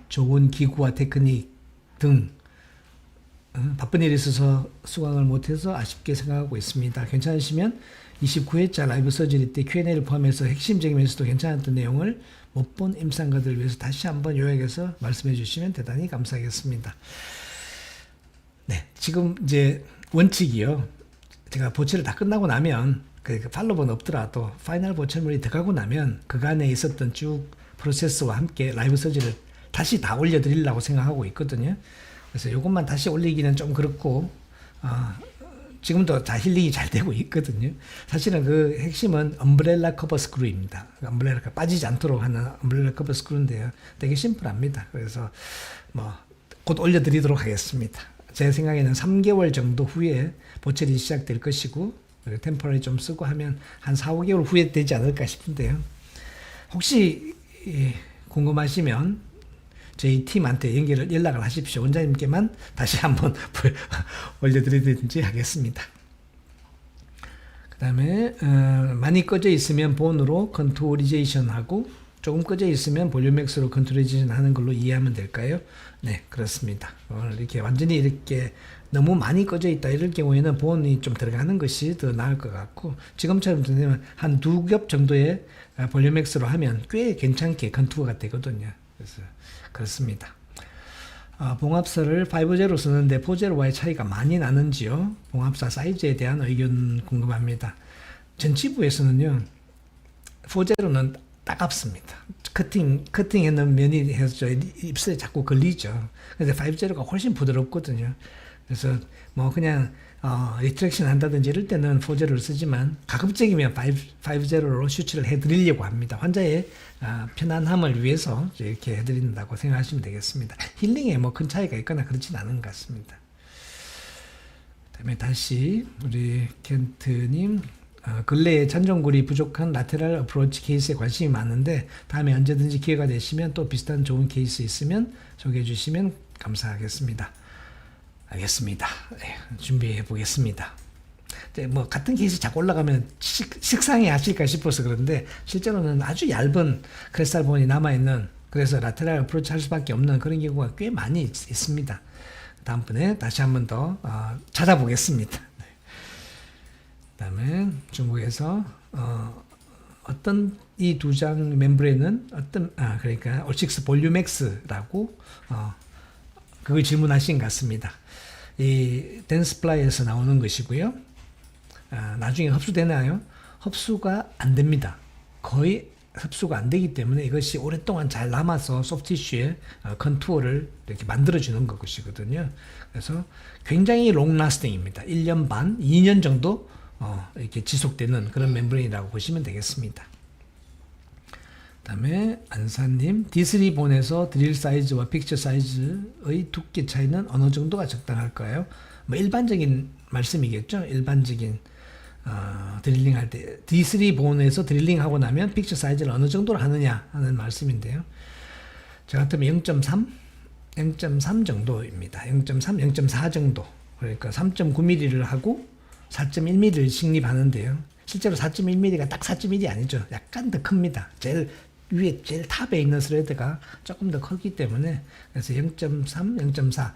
좋은 기구와 테크닉 등 바쁜 일이 있어서 수강을 못해서 아쉽게 생각하고 있습니다. 괜찮으시면 29회차 라이브 서저리 때 Q&A를 포함해서 핵심적이면서도 괜찮았던 내용을 못 본 임상가들을 위해서 다시 한번 요약해서 말씀해 주시면 대단히 감사하겠습니다. 네, 지금 이제 원칙이요. 제가 보체를 다 끝나고 나면 그 팔로우는 없더라도 파이널 보철물이 들어가고 나면 그간에 있었던 쭉 프로세스와 함께 라이브 서지를 다시 다 올려드리려고 생각하고 있거든요. 그래서 이것만 다시 올리기는 좀 그렇고 지금도 다 힐링이 잘 되고 있거든요. 사실은 그 핵심은 엄브렐라 커버 스크루입니다. 엄브렐라가 빠지지 않도록 하는 엄브렐라 커버 스크루인데요. 되게 심플합니다. 그래서 곧 올려드리도록 하겠습니다. 제 생각에는 3개월 정도 후에 보철이 시작될 것이고 템포러리 좀 쓰고 하면 한 4, 5개월 후에 되지 않을까 싶은데요. 혹시 궁금하시면 저희 팀한테 연락을 하십시오. 원장님께만 다시 한번 올려드리든지 하겠습니다. 그 다음에 많이 꺼져 있으면 본으로 컨투어리제이션하고 조금 꺼져 있으면 볼륨 맥스로 컨트롤레이션 하는 걸로 이해하면 될까요? 네, 그렇습니다. 이렇게 완전히 이렇게 너무 많이 꺼져 있다 이럴 경우에는 본이 좀 들어가는 것이 더 나을 것 같고, 지금처럼 되면 한 2겹 정도의 볼륨 맥스로 하면 꽤 괜찮게 컨투어가 되거든요. 그래서 그렇습니다. 봉합사를 5제로 쓰는데 4제로와의 차이가 많이 나는지요? 봉합사 사이즈에 대한 의견 궁금합니다. 전치부에서는요, 4제로는 따갑습니다. 커팅했는 면이 해서 입술에 자꾸 걸리죠. 근데 5제로가 훨씬 부드럽거든요. 그래서 뭐 그냥 리트랙션 한다든지 이럴 때는 4제로를 쓰지만, 가급적이면 5제로로 슈트를 해드리려고 합니다. 환자의 편안함을 위해서 이렇게 해드린다고 생각하시면 되겠습니다. 힐링에 뭐 큰 차이가 있거나 그렇진 않은 것 같습니다. 그다음에 다시 우리 켄트님, 근래에 잔존굴이 부족한 라테랄 어프로치 케이스에 관심이 많은데 다음에 언제든지 기회가 되시면 또 비슷한 좋은 케이스 있으면 소개해 주시면 감사하겠습니다. 알겠습니다. 네, 준비해 보겠습니다. 뭐 같은 케이스 자꾸 올라가면 식상해 하실까 싶어서 그런데, 실제로는 아주 얇은 크레스탈본이 남아있는, 그래서 라테랄 어프로치 할 수밖에 없는 그런 경우가 꽤 많이 있습니다. 다음번에 다시 한번 더 찾아보겠습니다. 그 다음에 중국에서 어떤 이 두 장 멤브레인은 그러니까 O6 볼륨엑스라고 그걸 질문하신 것 같습니다. 이 댄스플라이에서 나오는 것이고요. 나중에 흡수되나요? 흡수가 안 됩니다. 거의 흡수가 안 되기 때문에 이것이 오랫동안 잘 남아서 소프티슈의 컨투어를 이렇게 만들어주는 것이거든요. 그래서 굉장히 롱 라스팅입니다. 1년 반, 2년 정도 이렇게 지속되는 그런 멤브레인이라고 보시면 되겠습니다. 다음에 안사님, D3 본에서 드릴 사이즈와 픽처 사이즈의 두께 차이는 어느 정도가 적당할까요? 뭐 일반적인 말씀이겠죠. 일반적인 드릴링 할 때 D3 본에서 드릴링 하고 나면 픽처 사이즈를 어느 정도로 하느냐 하는 말씀인데요. 저 같으면 0.3 정도입니다. 0.3, 0.4 정도. 그러니까 3.9mm를 하고 4.1mm를 식립하는데요. 실제로 4.1mm가 딱 4.1mm 아니죠. 약간 더 큽니다. 제일 탑에 있는 스레드가 조금 더 크기 때문에, 그래서 0.3, 0.4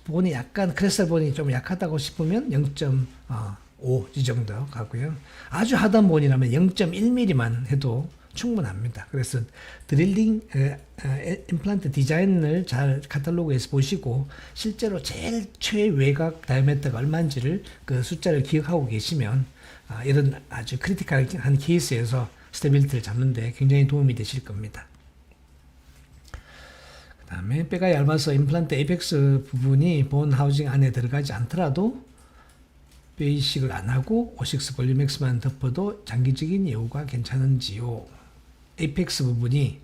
본이 약간 크레스탈 본이 좀 약하다고 싶으면 0.5 이 정도 가고요. 아주 하단 본이라면 0.1mm만 해도 충분합니다. 그래서 드릴링 임플란트 디자인을 잘 카탈로그에서 보시고 실제로 제일 최외곽 다이아메터가 얼마인지를 그 숫자를 기억하고 계시면 이런 아주 크리티컬한 케이스에서 스테빌리티를 잡는 데 굉장히 도움이 되실 겁니다. 그 다음에 뼈가 얇아서 임플란트 에이펙스 부분이 본 하우징 안에 들어가지 않더라도 뼈 이식을 안 하고 O6 볼륨엑스만 덮어도 장기적인 예후가 괜찮은지요? 에이펙스 부분이,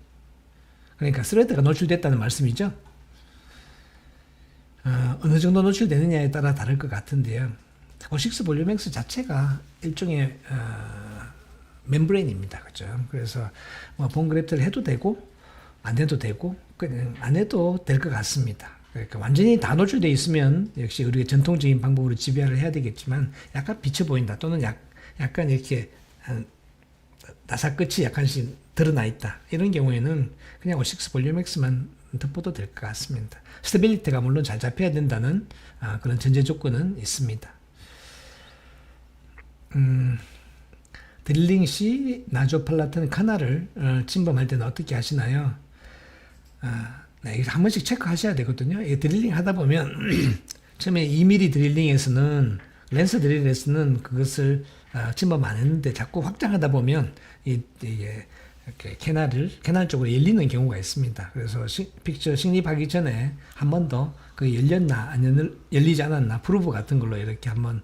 그러니까 스레드가 노출됐다는 말씀이죠. 어느 정도 노출되느냐에 따라 다를 것 같은데요. O6 볼륨엑스 자체가 일종의 멤브레인입니다. 그죠? 그래서 뭐 본그래프트를 해도 되고 안 해도 되고 그냥 안 해도 될 것 같습니다. 그러니까 완전히 다 노출되어 있으면 역시 우리가 전통적인 방법으로 지배를 해야 되겠지만, 약간 비쳐 보인다 또는 약간 이렇게 나사 끝이 약간씩 드러나 있다 이런 경우에는 그냥 O6 볼륨엑스만 덮어도 될 것 같습니다. 스테빌리티가 물론 잘 잡혀야 된다는 그런 전제 조건은 있습니다. 드릴링 시 나조팔라튼 카나를 침범할 때는 어떻게 하시나요? 네, 이거 한 번씩 체크하셔야 되거든요. 이 드릴링 하다 보면 처음에 2mm 드릴링에서는, 렌스 드릴에서는 그것을 침범 안 했는데 자꾸 확장하다 보면 이게 이렇게 캐날 쪽으로 열리는 경우가 있습니다. 그래서 픽처 식립하기 전에 한 번 더 그 열렸나 아니면 열리지 않았나 프루브 같은 걸로 이렇게 한번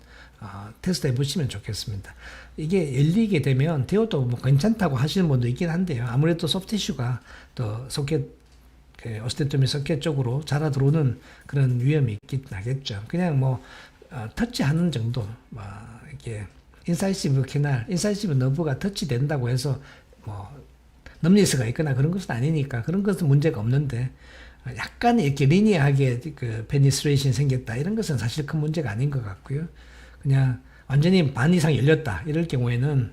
테스트 해보시면 좋겠습니다. 이게 열리게 되면 데어도 뭐 괜찮다고 하시는 분도 있긴 한데요. 아무래도 소프티슈가 또 소켓, 오스테토미 소켓 쪽으로 자라 들어오는 그런 위험이 있긴 하겠죠. 그냥 뭐 터치하는 정도, 이렇게 인사이시브 캐날, 인사이시브 너브가 터치된다고 해서 뭐 넘리스가 있거나 그런 것은 아니니까 그런 것은 문제가 없는데, 약간 이렇게 리니어하게 그 페니스트레이션이 생겼다 이런 것은 사실 큰 문제가 아닌 것 같고요. 그냥 완전히 반 이상 열렸다 이럴 경우에는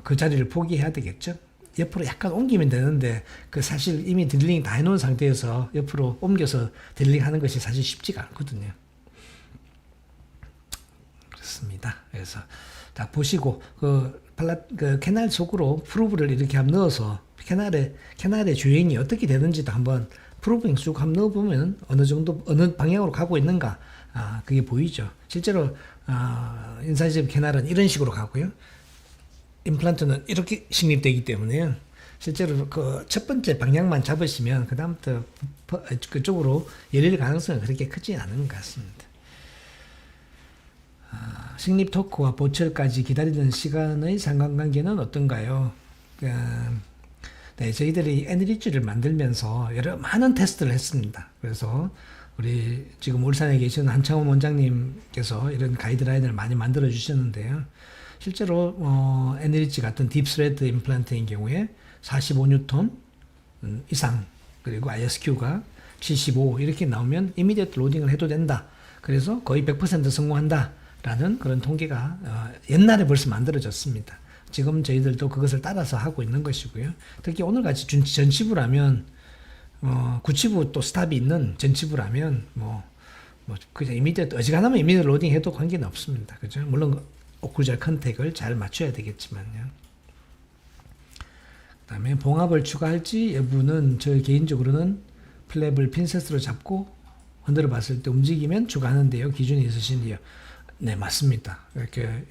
그 자리를 포기해야 되겠죠. 옆으로 약간 옮기면 되는데 그 사실 이미 드릴링 다 해놓은 상태에서 옆으로 옮겨서 드릴링 하는 것이 사실 쉽지가 않거든요. 그렇습니다. 그래서 자 보시고 그 캐날 속으로 프로브를 이렇게 한번 넣어서 캐날의 주행이 어떻게 되는지도 한번 프로빙 쭉 한번 넣어보면 어느 정도 어느 방향으로 가고 있는가 그게 보이죠. 실제로 인사이즈 캐날은 이런 식으로 가고요. 임플란트는 이렇게 식립되기 때문에 실제로 그 첫 번째 방향만 잡으시면 그 다음부터 그쪽으로 열릴 가능성은 그렇게 크지 않은 것 같습니다. 식립 토크와 보철까지 기다리는 시간의 상관관계는 어떤가요? 네, 저희들이 엔리치를 만들면서 많은 테스트를 했습니다. 그래서 우리 지금 울산에 계시는 한창원 원장님께서 이런 가이드라인을 많이 만들어 주셨는데요. 실제로 엔리치 같은 딥스레드 임플란트인 경우에 45뉴턴 이상 그리고 ISQ가 75 이렇게 나오면 이미디어트 로딩을 해도 된다. 그래서 거의 100% 성공한다. 라는 그런 통계가 옛날에 벌써 만들어졌습니다. 지금 저희들도 그것을 따라서 하고 있는 것이고요. 특히 오늘같이 전치부라면 구치부 또 스탑이 있는 전치부라면 그냥 이미디어트 어지간하면 이미디어트 로딩 해도 관계는 없습니다. 그죠? 물론 오클루절 컨택을 잘 맞춰야 되겠지만요. 그다음에 봉합을 추가할지 여부는 저 개인적으로는 플랩을 핀셋으로 잡고 흔들어 봤을 때 움직이면 추가하는데요. 기준이 있으신지요? 네, 맞습니다. 이렇게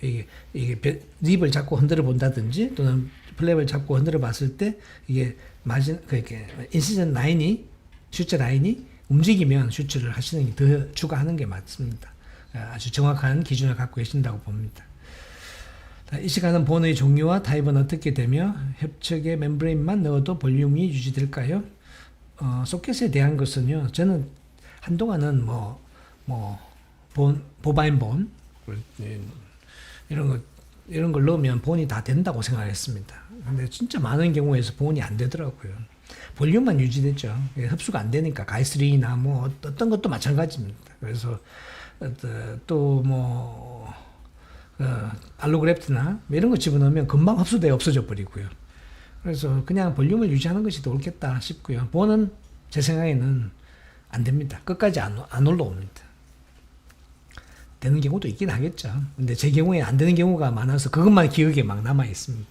이게 립을 잡고 흔들어 본다든지 또는 플랩을 잡고 흔들어 봤을 때 이게 그렇게 인시전 라인이 슈처 라인이 움직이면 슈처를 하시는 게 더 추가하는 게 맞습니다. 아주 정확한 기준을 갖고 계신다고 봅니다. 이 시간은 본의 종류와 타입은 어떻게 되며 협측의 멤브레인만 넣어도 볼륨이 유지될까요? 소켓에 대한 것은요. 저는 한동안은 보바인 본 이런 걸 넣으면 본이 다 된다고 생각했습니다. 근데 진짜 많은 경우에서 본이 안 되더라고요. 볼륨만 유지됐죠. 흡수가 안 되니까 가이스링이나 어떤 것도 마찬가지입니다. 그래서 또 알로그래프트나 이런 거 집어넣으면 금방 흡수돼 없어져 버리고요. 그래서 그냥 볼륨을 유지하는 것이 더 옳겠다 싶고요. 본은 제 생각에는 안 됩니다. 끝까지 안 올라옵니다. 되는 경우도 있긴 하겠죠. 근데 제 경우에 안 되는 경우가 많아서 그것만 기억에 막 남아 있습니다.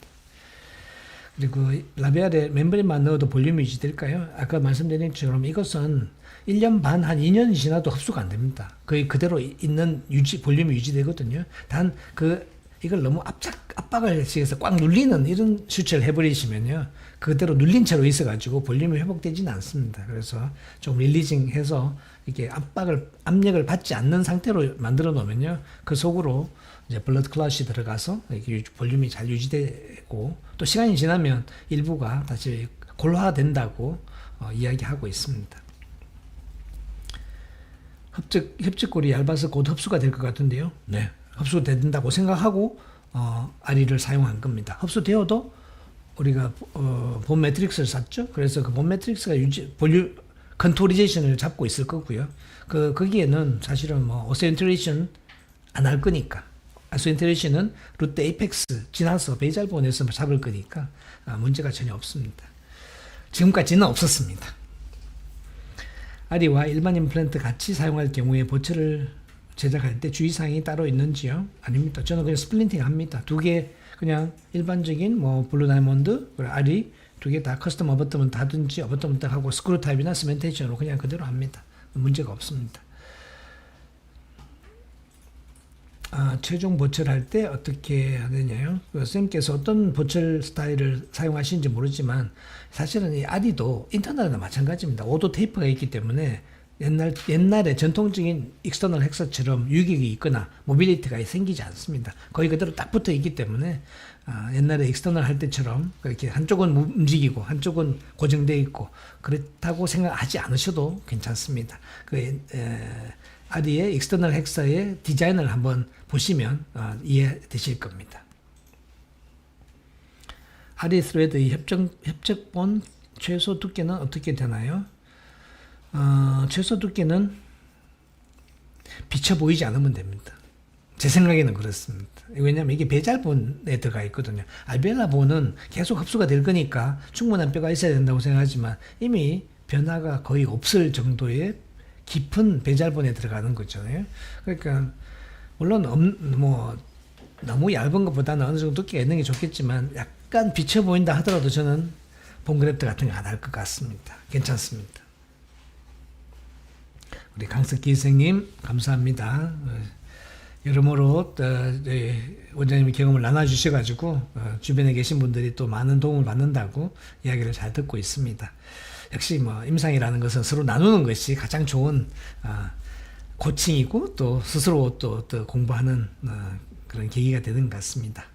그리고 라비알에 멤브레인만 넣어도 볼륨이 유지될까요? 아까 말씀드린 것처럼 이것은 1년 반, 한 2년이 지나도 흡수가 안 됩니다. 거의 그대로 있는 볼륨이 유지되거든요. 단, 이걸 너무 압박을 해서 꽉 눌리는 이런 수치를 해버리시면요. 그대로 눌린 채로 있어가지고 볼륨이 회복되지는 않습니다. 그래서 좀 릴리징 해서 이렇게 압력을 받지 않는 상태로 만들어 놓으면요. 그 속으로 이제 블러드 클러시 들어가서 이렇게 볼륨이 잘 유지되고 또 시간이 지나면 일부가 다시 골화된다고 이야기하고 있습니다. 협직골이 얇아서 곧 흡수가 될 것 같은데요. 네. 흡수된다고 생각하고 아리를 사용한 겁니다. 흡수되어도 우리가 본 매트릭스를 샀죠. 그래서 그 본 매트릭스가 볼륨 컨토리제이션을 잡고 있을 거고요. 거기에는 사실은 오센트레이션 안 할 거니까. 오센트레이션은 루트 에이펙스 지나서 베이잘본에서 잡을 거니까 문제가 전혀 없습니다. 지금까지는 없었습니다. 아리와 일반 임플란트 같이 사용할 경우에 보철을 제작할 때 주의사항이 따로 있는지요? 아닙니다. 저는 그냥 스플린팅 합니다. 두 개 그냥 일반적인 블루 다이몬드, 아리 두 개 다 커스텀 어버터먼트 하든지 어버터먼트 하고 스크루 타입이나 시멘테이션으로 그냥 그대로 합니다. 문제가 없습니다. 최종 보철할 때 어떻게 하느냐요? 선생님께서 어떤 보철 스타일을 사용하시는지 모르지만 사실은 이 아리도 인터널이나 마찬가지입니다. 오도 테이프가 있기 때문에 옛날에 전통적인 익스터널 헥서처럼 유격이 있거나 모빌리티가 생기지 않습니다. 거의 그대로 딱 붙어 있기 때문에 옛날에 익스터널 할 때처럼 그렇게 한쪽은 움직이고 한쪽은 고정되어 있고 그렇다고 생각하지 않으셔도 괜찮습니다. 아리의 익스터널 헥서의 디자인을 한번 보시면 이해되실 겁니다. 아리 스레드의 협적본 최소 두께는 어떻게 되나요? 최소 두께는 비쳐 보이지 않으면 됩니다. 제 생각에는 그렇습니다. 왜냐하면 이게 배잘본에 들어가 있거든요. 알베올라본은 계속 흡수가 될 거니까 충분한 뼈가 있어야 된다고 생각하지만 이미 변화가 거의 없을 정도의 깊은 배잘본에 들어가는 거잖아요. 그러니까 물론 뭐 너무 얇은 것보다는 어느 정도 두께가 있는 게 좋겠지만 약간 비쳐 보인다 하더라도 저는 본그래프트 같은 거 안 할 것 같습니다. 괜찮습니다. 우리 강석기 선생님 감사합니다. 여러모로 원장님이 경험을 나눠주셔가지고 주변에 계신 분들이 또 많은 도움을 받는다고 이야기를 잘 듣고 있습니다. 역시 뭐 임상이라는 것은 서로 나누는 것이 가장 좋은 코칭이고 또 스스로 또 공부하는 그런 계기가 되는 것 같습니다.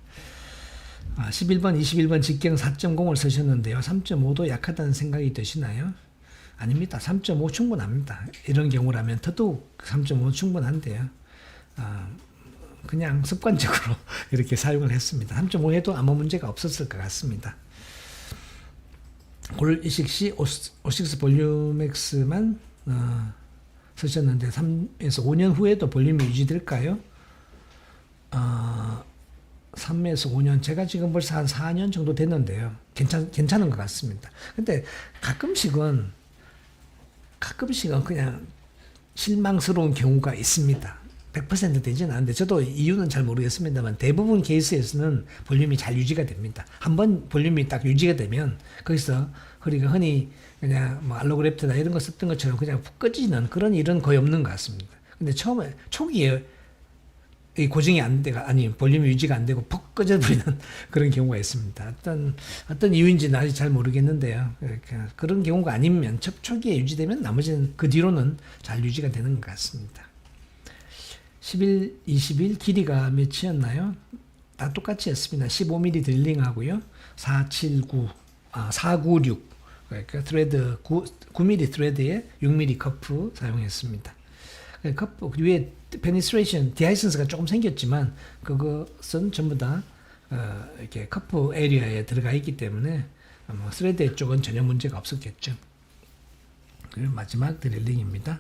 11번, 21번 직경 4.0을 쓰셨는데요. 3.5도 약하다는 생각이 드시나요? 아닙니다. 3.5 충분합니다. 이런 경우라면 더더욱 3.5 충분한데요. 그냥 습관적으로 이렇게 사용을 했습니다. 3.5 해도 아무 문제가 없었을 것 같습니다. 골 이식 시 O6 볼륨엑스만 쓰셨는데 3에서 5년 후에도 볼륨이 유지될까요? 3에서 5년 제가 지금 벌써 한 4년 정도 됐는데요. 괜찮은 것 같습니다. 근데 가끔씩은 그냥 실망스러운 경우가 있습니다. 100% 되지는 않는데 저도 이유는 잘 모르겠습니다만 대부분 케이스에서는 볼륨이 잘 유지가 됩니다. 한번 볼륨이 딱 유지가 되면 거기서 허리가 흔히 그냥 뭐 알로그래프트나 이런 거 썼던 것처럼 그냥 푹 꺼지는 그런 일은 거의 없는 것 같습니다. 근데 초기에 이 고정이 안 되가 볼륨이 유지가 안 되고 푹 꺼져버리는 그런 경우가 있습니다. 어떤 이유인지는 아직 잘 모르겠는데요. 그런 경우가 아니면 초기에 유지되면 나머지는 그 뒤로는 잘 유지가 되는 것 같습니다. 11, 21 길이가 몇이었나요? 다 똑같이 했습니다. 15mm 드릴링하고요. 496 그러니까 트레드 9mm 트레드에 6mm 커프 사용했습니다. 커프 위에 페니스트레이션 디하이선스가 조금 생겼지만 그것은 전부 다 이렇게 커프 에리어에 들어가 있기 때문에 스레드 쪽은 전혀 문제가 없었겠죠. 그리고 마지막 드릴링입니다.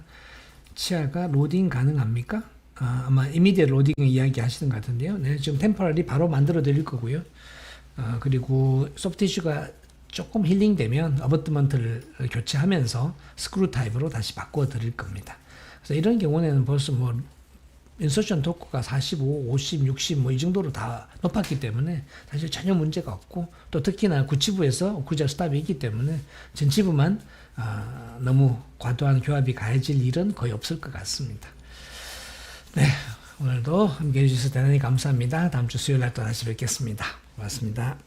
치아가 로딩 가능합니까? 아마 이미디어 로딩 이야기 하시는 것 같은데요. 네, 지금 템퍼러리 바로 만들어 드릴 거고요. 그리고 소프티슈가 조금 힐링되면 어버트먼트를 교체하면서 스크루 타입으로 다시 바꿔 드릴 겁니다. 그래서 이런 경우에는 벌써 뭐 인서션 토크가 45, 50, 60 뭐 이 정도로 다 높았기 때문에 사실 전혀 문제가 없고 또 특히나 구치부에서 오클루전 스탑이 있기 때문에 전치부만 너무 과도한 교합이 가해질 일은 거의 없을 것 같습니다. 네, 오늘도 함께해 주셔서 대단히 감사합니다. 다음 주 수요일 날 또 다시 뵙겠습니다. 고맙습니다.